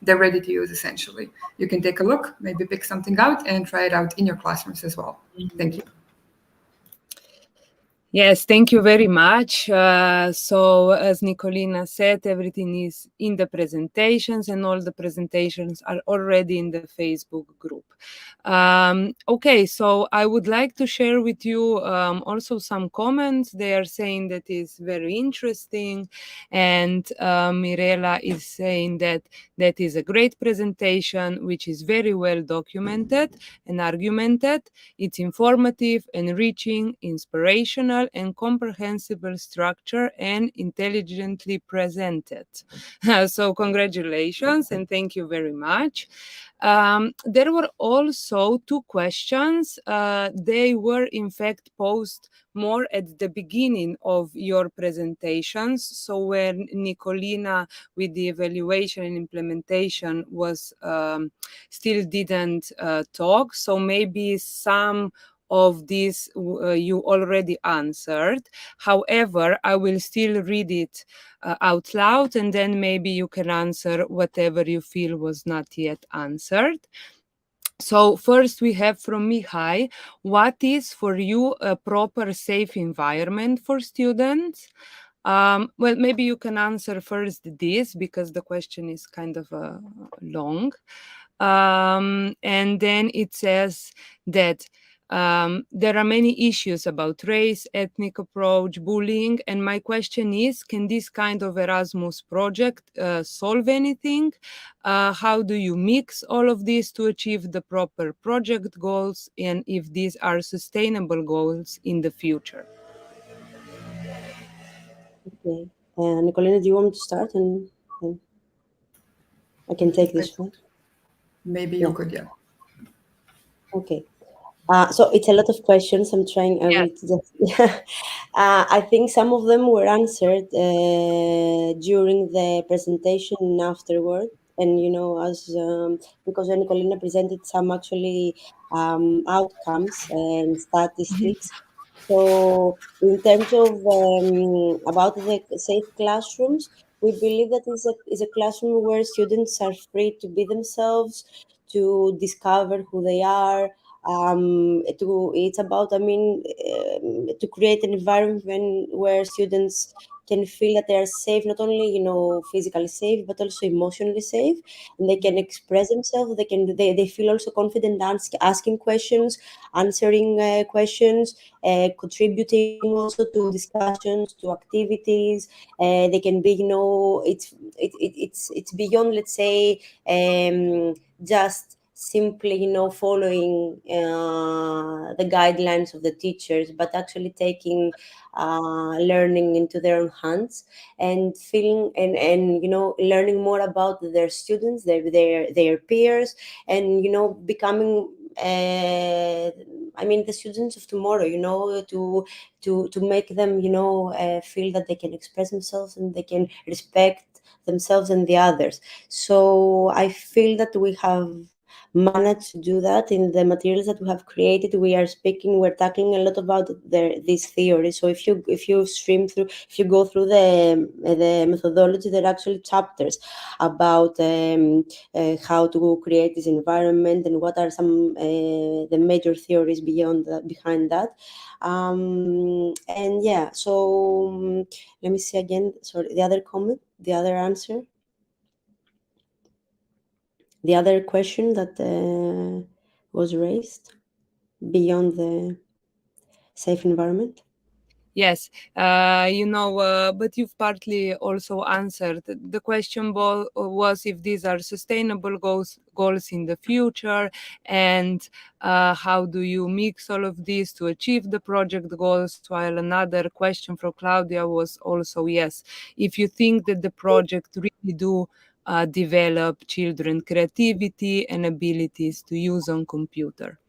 they're ready to use essentially. You can take a look, maybe pick something out and try it out in your classrooms as well. Thank you. Yes, thank you very much. So as Nikolina said, everything is in the presentations, and all the presentations are already in the Facebook group. Okay, so I would like to share with you also some comments. They are saying that is very interesting, and Mirela is saying that is a great presentation, which is very well documented and argumented. It's informative, enriching, inspirational, and comprehensible structure, and intelligently presented. So congratulations and thank you very much. There were also two questions. They were in fact posed more at the beginning of your presentations. So when Nikolina with the evaluation and implementation was still didn't talk. So maybe some of these you already answered. However, I will still read it out loud, and then maybe you can answer whatever you feel was not yet answered. So first we have from Mihai, what is for you a proper safe environment for students? Well, maybe you can answer first this, because the question is kind of long. And then it says that there are many issues about race, ethnic approach, bullying. And my question is, can this kind of Erasmus project solve anything? How do you mix all of this to achieve the proper project goals? And if these are sustainable goals in the future? Okay. Nicolina, do you want me to start? And I can take this one. Maybe you could, yeah. Okay. So it's a lot of questions. I'm trying. I will just. I think some of them were answered during the presentation and afterward. And as because Nicolina presented some actually outcomes and statistics. So in terms of about the safe classrooms, we believe that is a classroom where students are free to be themselves, to discover who they are. It's about, to create an environment where students can feel that they are safe, not only physically safe, but also emotionally safe, and they can express themselves. They feel also confident asking questions, answering questions, contributing also to discussions, to activities. They can be, it's beyond, let's say, just simply following the guidelines of the teachers, but actually taking learning into their own hands, and feeling and learning more about their students, their peers, and becoming the students of tomorrow, to make them feel that they can express themselves and they can respect themselves and the others. So I feel that we have managed to do that in the materials that we have created. We're tackling a lot about this theory. So if you go through the methodology, there are actually chapters about how to create this environment and what are some the major theories behind that. And yeah, so let me see again. Sorry, the other answer. The other question that was raised beyond the safe environment. Yes, but you've partly also answered. The question was if these are sustainable goals in the future, and how do you mix all of these to achieve the project goals, while another question from Claudia was also, yes, if you think that the project really do develop children creativity and abilities to use on computer.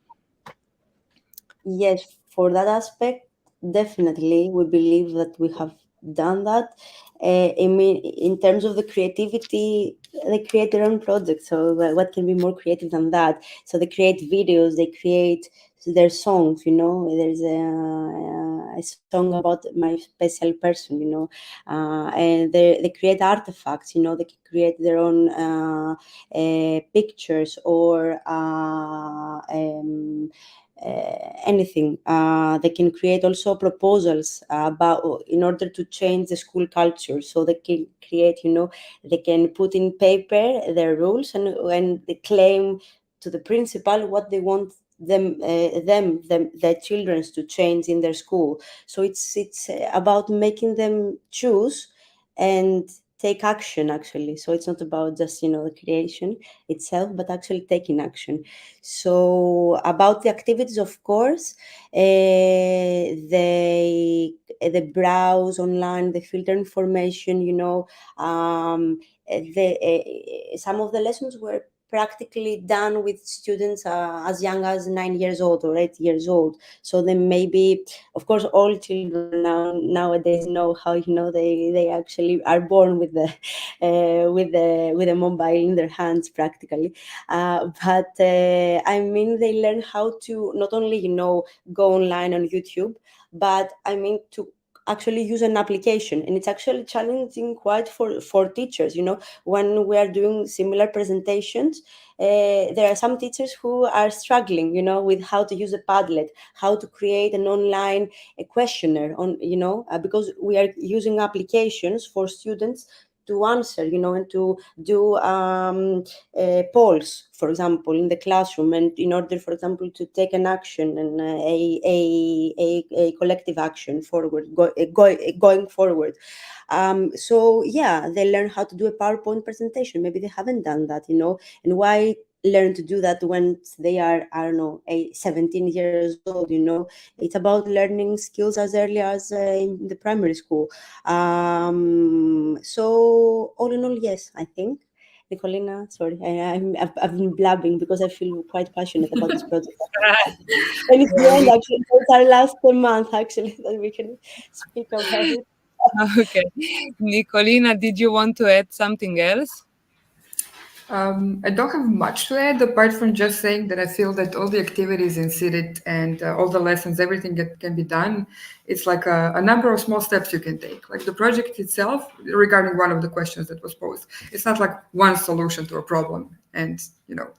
Yes, for that aspect, definitely, we believe that we have done that. In terms of the creativity, they create their own projects. So what can be more creative than that? So they create videos, they create their songs. There's a song about my special person. And they create artifacts. They can create their own pictures or anything. They can create also proposals about in order to change the school culture. So they can create, they can put in paper their rules and they claim to the principal what they want their children to change in their school. So it's about making them choose and take action, actually. So it's not about just the creation itself, but actually taking action. So about the activities, of course, they browse online, they filter information. Some of the lessons were practically done with students as young as 9 years old or 8 years old. So then maybe, of course, all children nowadays know how they actually are born with the with a mobile in their hands practically. But they learn how to not only go online on YouTube, but to actually use an application, and it's actually challenging quite for teachers. When we are doing similar presentations, there are some teachers who are struggling, with how to use a Padlet, how to create an online questionnaire on, because we are using applications for students to answer, and to do polls, for example, in the classroom, and in order, for example, to take an action and a collective action forward, going forward. So yeah, they learn how to do a PowerPoint presentation. Maybe they haven't done that, and why learn to do that when they are, 17 years old? It's about learning skills as early as in the primary school. So all in all, yes, I think. Nikolina, sorry, I've been blabbing because I feel quite passionate about this project. And it's the end, actually. It's our last month, actually, that we can speak about it. Okay. Nikolina, did you want to add something else? I don't have much to add apart from just saying that I feel that all the activities in CITIT and all the lessons, everything that can be done, it's like a number of small steps you can take. Like the project itself, regarding one of the questions that was posed, it's not like one solution to a problem and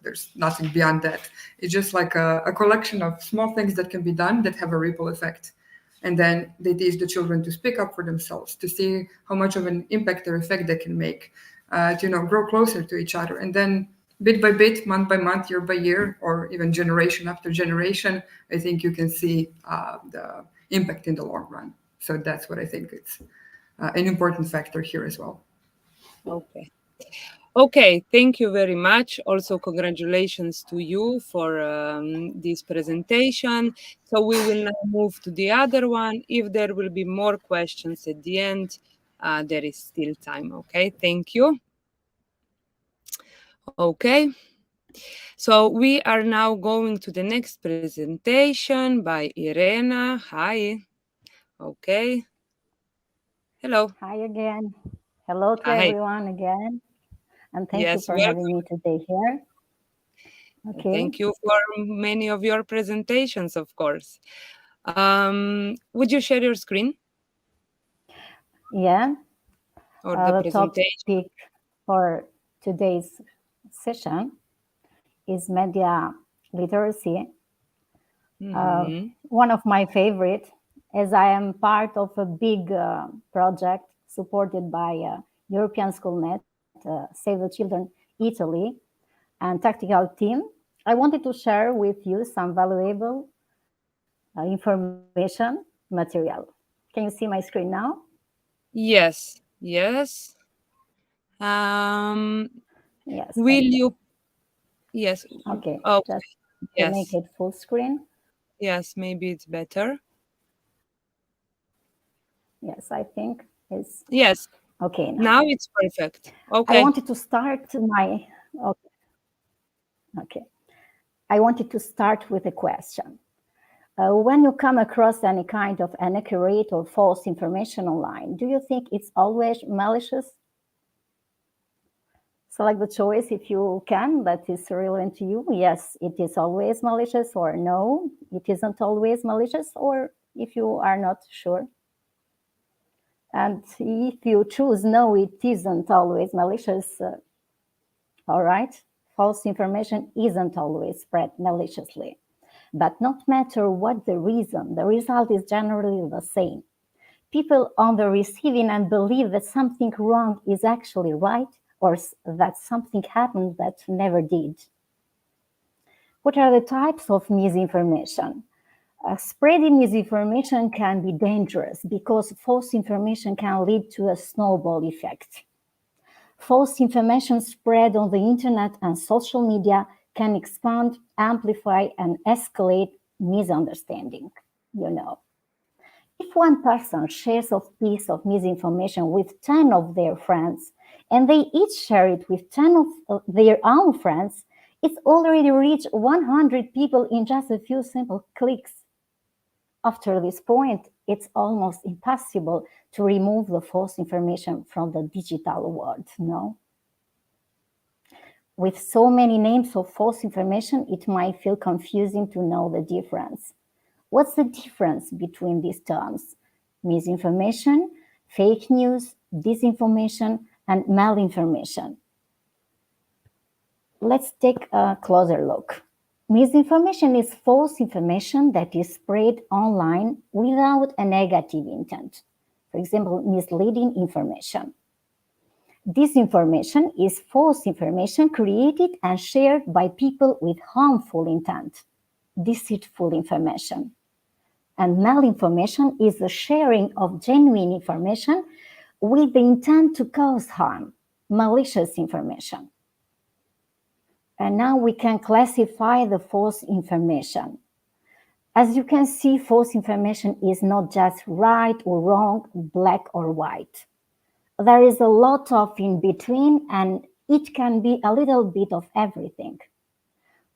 there's nothing beyond that. It's just like a collection of small things that can be done that have a ripple effect. And then they teach the children to speak up for themselves, to see how much of an impact or effect they can make. To grow closer to each other, and then bit by bit, month by month, year by year, or even generation after generation, I think you can see the impact in the long run. So that's what I think it's an important factor here as well. Okay, thank you very much. Also, congratulations to you for this presentation. So we will now move to the other one. If there will be more questions at the end, there is still time. Okay, thank you. Okay, so we are now going to the next presentation by Irena. Hi. Okay. Hello. Hi again. Hello to everyone again. And thank you for having me today here. Okay. Thank you for many of your presentations, of course. Would you share your screen? Yeah. Or the presentation? Topic for today's session is media literacy. One of my favorite, as I am part of a big project supported by European Schoolnet, Save the Children Italy, and tactical team. I wanted to share with you some valuable information material. Can you see my screen now? Yes. Yes. Yes. Will you? Yes. Okay. Oh, just to make it full screen. Yes, maybe it's better. Yes, I think it's. Yes. Okay. Now it's perfect. Okay. I wanted to start my. Okay. I wanted to start with a question. When you come across any kind of inaccurate or false information online, do you think it's always malicious? Select the choice if you can, that is relevant to you. Yes, it is always malicious, or no, it isn't always malicious, or if you are not sure. And if you choose no, it isn't always malicious, all right, false information isn't always spread maliciously. But no matter what the reason, the result is generally the same. People on the receiving end believe that something wrong is actually right, or that something happened that never did. What are the types of misinformation? Spreading misinformation can be dangerous because false information can lead to a snowball effect. False information spread on the internet and social media can expand, amplify, and escalate misunderstanding. If one person shares a piece of misinformation with 10 of their friends, and they each share it with 10 of their own friends, it's already reached 100 people in just a few simple clicks. After this point, it's almost impossible to remove the false information from the digital world, no? With so many names of false information, it might feel confusing to know the difference. What's the difference between these terms? misinformation, fake news, disinformation, and malinformation. Let's take a closer look. Misinformation is false information that is spread online without a negative intent. For example, misleading information. Disinformation is false information created and shared by people with harmful intent, deceitful information. And malinformation is the sharing of genuine information with the intent to cause harm, malicious information. And now we can classify the false information. As you can see, false information is not just right or wrong, black or white. There is a lot of in between, and it can be a little bit of everything.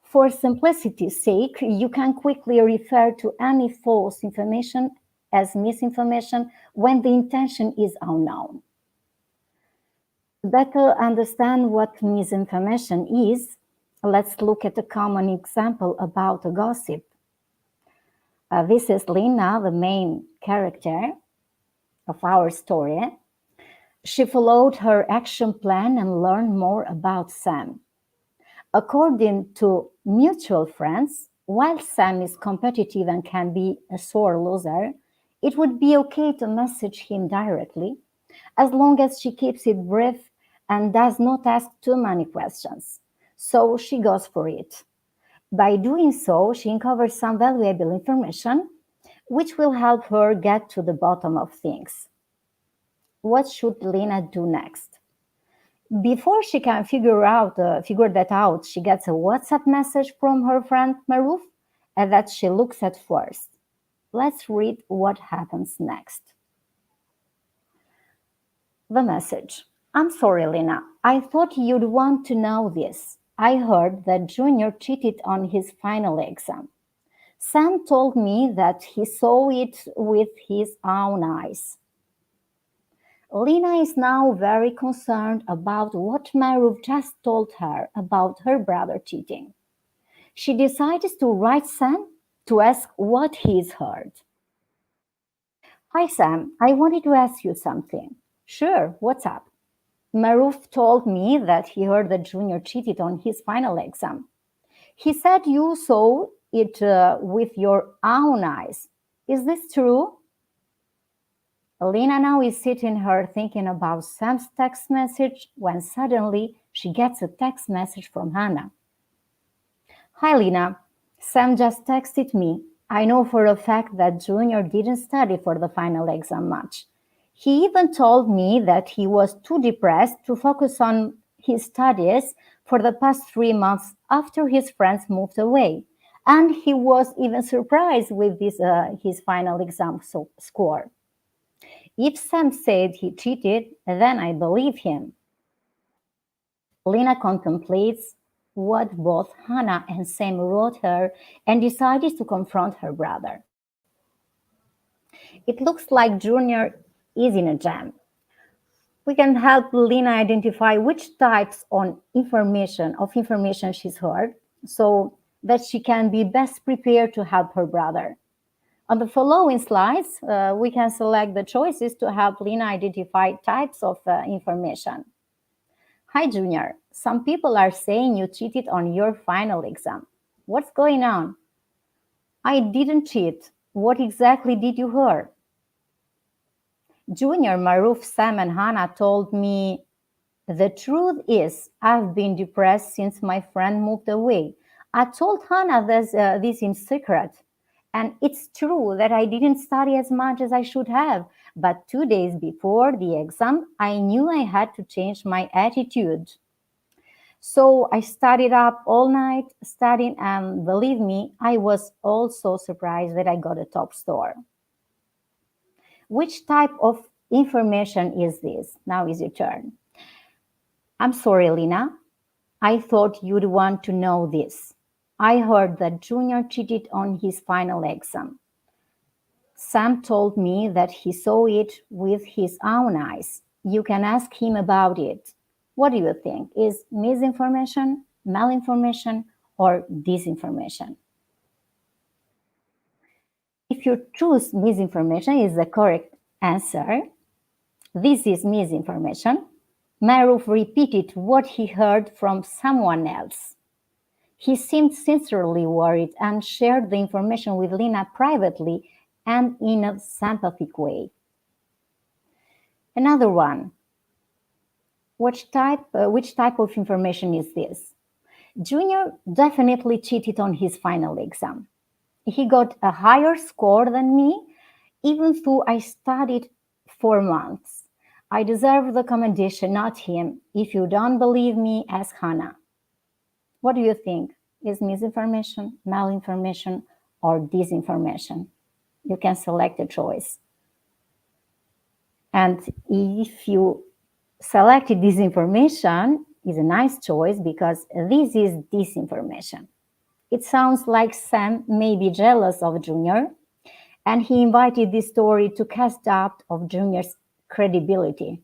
For simplicity's sake, you can quickly refer to any false information as misinformation when the intention is unknown. To better understand what misinformation is, let's look at a common example about a gossip. This is Lina, the main character of our story. She followed her action plan and learned more about Sam. According to mutual friends, while Sam is competitive and can be a sore loser, it would be okay to message him directly, as long as she keeps it brief and does not ask too many questions. So she goes for it. By doing so, she uncovers some valuable information, which will help her get to the bottom of things. What should Lina do next? Before she can figure that out, she gets a WhatsApp message from her friend Maruf that she looks at first. Let's read what happens next. The message. I'm sorry, Lina. I thought you'd want to know this. I heard that Junior cheated on his final exam. Sam told me that he saw it with his own eyes. Lina is now very concerned about what Maruf just told her about her brother cheating. She decides to write Sam to ask what he's heard. Hi, Sam. I wanted to ask you something. Sure, what's up? Maruf told me that he heard that Junior cheated on his final exam. He said you saw it with your own eyes. Is this true? Lina now is sitting here thinking about Sam's text message when suddenly she gets a text message from Hannah. Hi, Lina. Sam just texted me. I know for a fact that Junior didn't study for the final exam much. He even told me that he was too depressed to focus on his studies for the past 3 months after his friends moved away. And he was even surprised with his final exam score. If Sam said he cheated, then I believe him. Lina contemplates what both Hannah and Sam wrote her and decides to confront her brother. It looks like Junior is in a jam. We can help Lina identify which types of information she's heard so that she can be best prepared to help her brother. On the following slides, we can select the choices to help Lina identify types of information. Hi, Junior. Some people are saying you cheated on your final exam. What's going on? I didn't cheat. What exactly did you hear? Junior, Maruf, Sam, and Hannah told me, the truth is, I've been depressed since my friend moved away. I told Hannah this in secret. And it's true that I didn't study as much as I should have. But 2 days before the exam, I knew I had to change my attitude. So I studied up all night studying, and believe me, I was also surprised that I got a top score. Which type of information is this? Now is your turn. I'm sorry, Lina. I thought you'd want to know this. I heard that Junior cheated on his final exam. Sam told me that he saw it with his own eyes. You can ask him about it. What do you think? Is misinformation, malinformation, or disinformation? if you choose misinformation is the correct answer, this is misinformation. Maruf repeated what he heard from someone else. He seemed sincerely worried and shared the information with Lina privately and in a sympathetic way. Another one. Which type of information is this? Junior definitely cheated on his final exam. He got a higher score than me, even though I studied 4 months. I deserve the commendation, not him. If you don't believe me, ask Hannah. What do you think? Is misinformation, malinformation, or disinformation? You can select a choice. And if you selected disinformation, is a nice choice because this is disinformation. It sounds like Sam may be jealous of Junior, and he invited this story to cast doubt of Junior's credibility.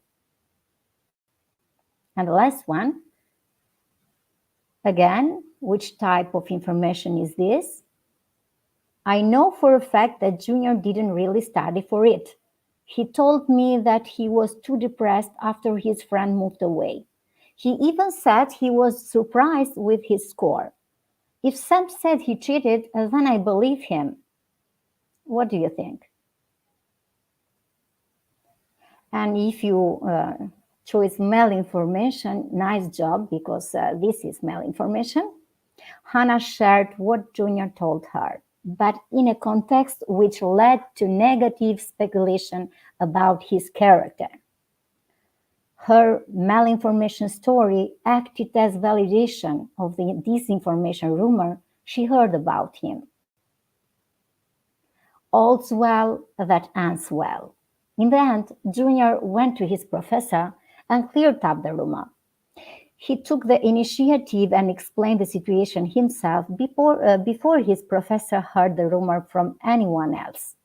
And the last one, again, which type of information is this? I know for a fact that Junior didn't really study for it. He told me that he was too depressed after his friend moved away. He even said he was surprised with his score. If Sam said he cheated, then I believe him. What do you think? And if you choose malinformation, nice job, because this is malinformation. Hannah shared what Junior told her, but in a context which led to negative speculation about his character. Her malinformation story acted as validation of the disinformation rumor she heard about him. All's well that ends well. In the end, Junior went to his professor and cleared up the rumor. He took the initiative and explained the situation himself before his professor heard the rumor from anyone else.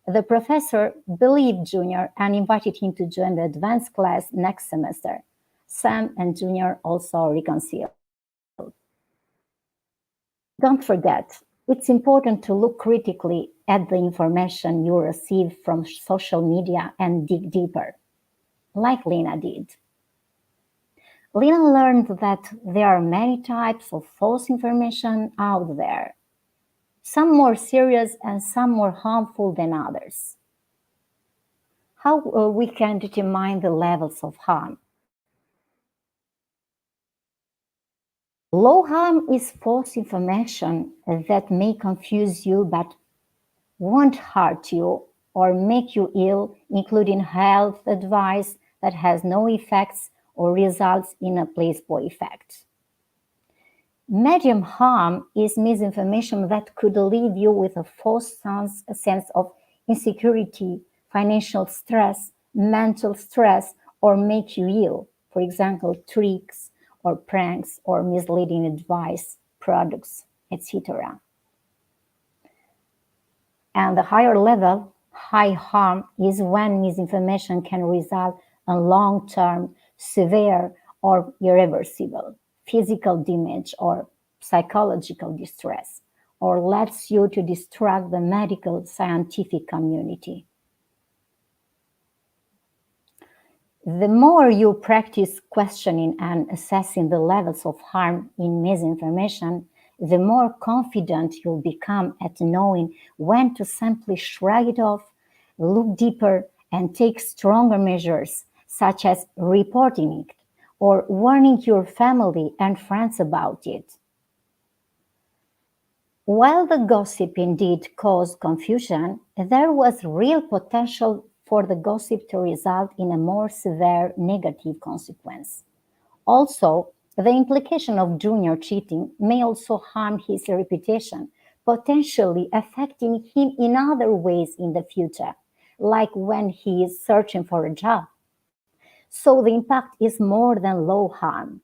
The professor believed Junior and invited him to join the advanced class next semester. Sam and Junior also reconciled. Don't forget, it's important to look critically at the information you receive from social media and dig deeper, like Lina did. Lina learned that there are many types of false information out there, some more serious and some more harmful than others. How we can determine the levels of harm? Low harm is false information that may confuse you but won't hurt you or make you ill, including health advice that has no effects or results in a placebo effect. Medium harm is misinformation that could leave you with a false sense of insecurity, financial stress, mental stress, or make you ill. For example, tricks or pranks or misleading advice, products, etc. And the higher level, high harm, is when misinformation can result in long-term, severe, or irreversible physical damage or psychological distress, or leads you to distract the medical scientific community. The more you practice questioning and assessing the levels of harm in misinformation, the more confident you'll become at knowing when to simply shrug it off, look deeper, and take stronger measures, such as reporting it or warning your family and friends about it. While the gossip indeed caused confusion, there was real potential for the gossip to result in a more severe negative consequence. Also, the implication of Junior cheating may also harm his reputation, potentially affecting him in other ways in the future, like when he is searching for a job. So the impact is more than low harm.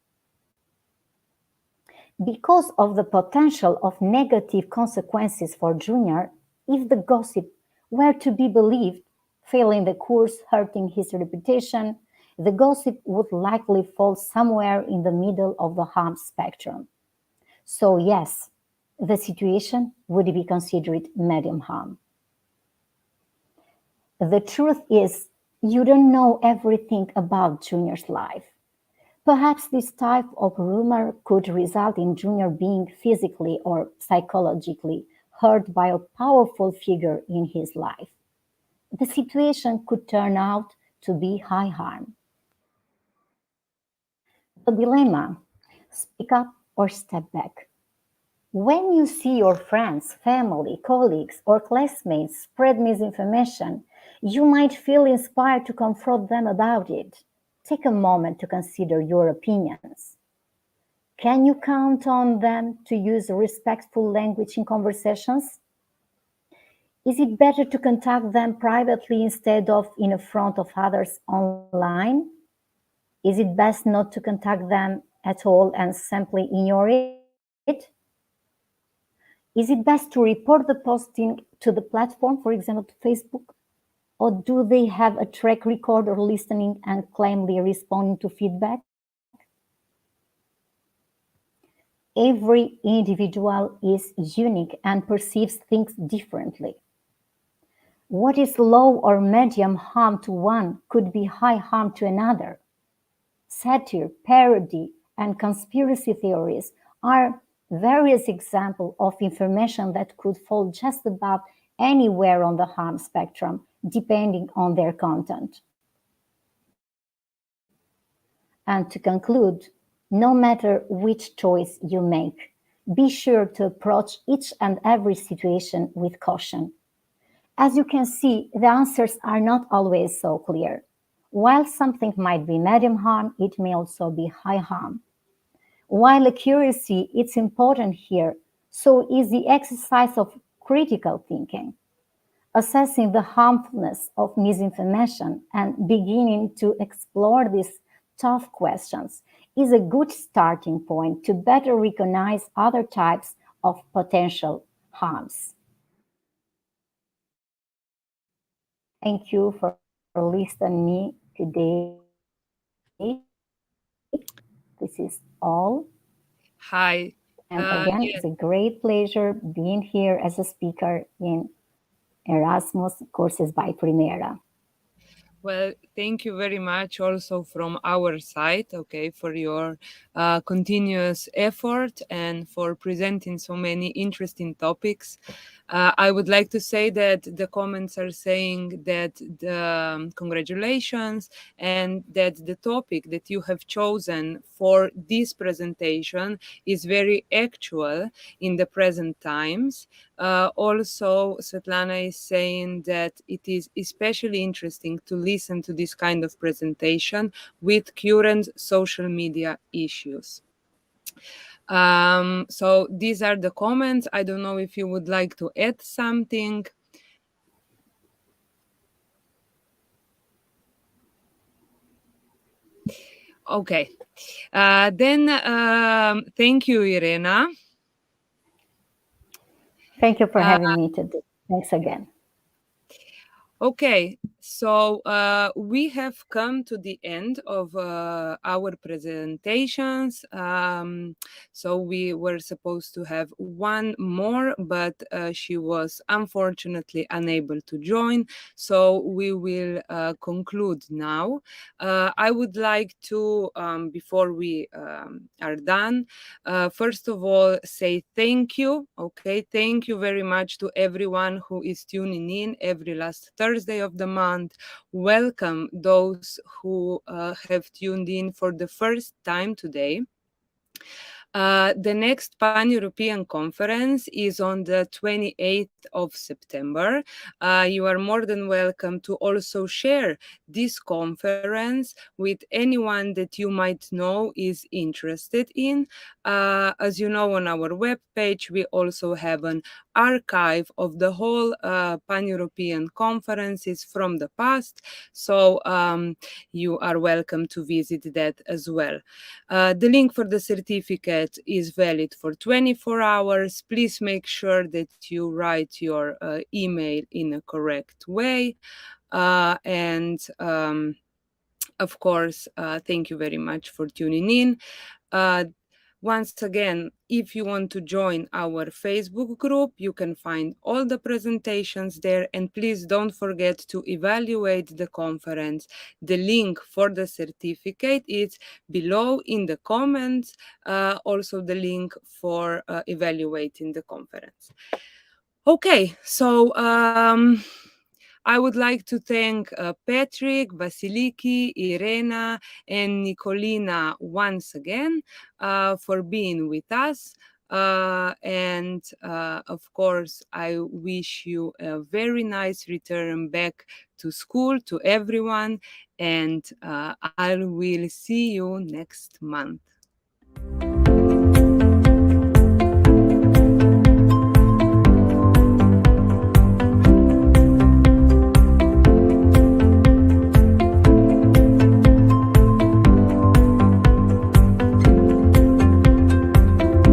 Because of the potential of negative consequences for Junior, if the gossip were to be believed, failing the course, hurting his reputation, the gossip would likely fall somewhere in the middle of the harm spectrum. So yes, the situation would be considered medium harm. The truth is, you don't know everything about Junior's life. Perhaps this type of rumor could result in Junior being physically or psychologically hurt by a powerful figure in his life. The situation could turn out to be high harm. The dilemma: speak up or step back. When you see your friends, family, colleagues, or classmates spread misinformation, you might feel inspired to confront them about it. Take a moment to consider your opinions. Can you count on them to use respectful language in conversations? Is it better to contact them privately instead of in front of others online? Is it best not to contact them at all and simply ignore it? Is it best to report the posting to the platform, for example, to Facebook? Or do they have a track record of listening and calmly responding to feedback? Every individual is unique and perceives things differently. What is low or medium harm to one could be high harm to another. Satire, parody, and conspiracy theories are various examples of information that could fall just about anywhere on the harm spectrum, depending on their content. And to conclude, no matter which choice you make, be sure to approach each and every situation with caution. As you can see, the answers are not always so clear. While something might be medium harm, it may also be high harm. While accuracy is important here, so is the exercise of critical thinking. Assessing the harmfulness of misinformation and beginning to explore these tough questions is a good starting point to better recognize other types of potential harms. Thank you for listening me today. This is all. Hi. And again, it's a great pleasure being here as a speaker in Erasmus Courses by Primera. Well, thank you very much also from our side, okay, for your continuous effort and for presenting so many interesting topics. I would like to say that the comments are saying that the congratulations and that the topic that you have chosen for this presentation is very actual in the present times. Also, Svetlana is saying that it is especially interesting to listen to this kind of presentation with current social media issues. So these are the comments. I don't know if you would like to add something. Okay. Then thank you, Irena. Thank you for having me today. Thanks again. Okay, so we have come to the end of our presentations. So we were supposed to have one more, but she was unfortunately unable to join. So we will conclude now. I would like to, before we are done, first of all, say thank you. Okay, thank you very much to everyone who is tuning in every last Thursday of the month. Welcome those who have tuned in for the first time today. The next Pan-European conference is on the 28th of September. You are more than welcome to also share this conference with anyone that you might know is interested in. As you know, on our webpage, we also have an archive of the whole Pan-European conferences from the past. So you are welcome to visit that as well. The link for the certificate is valid for 24 hours. Please make sure that you write your email in a correct way. And of course, thank you very much for tuning in. Once again, if you want to join our Facebook group, you can find all the presentations there. And please don't forget to evaluate the conference. The link for the certificate is below in the comments. Also the link for evaluating the conference. Okay, so I would like to thank Patrick, Vasiliki, Irena, and Nikolina once again for being with us. And of course, I wish you a very nice return back to school to everyone. And I will see you next month.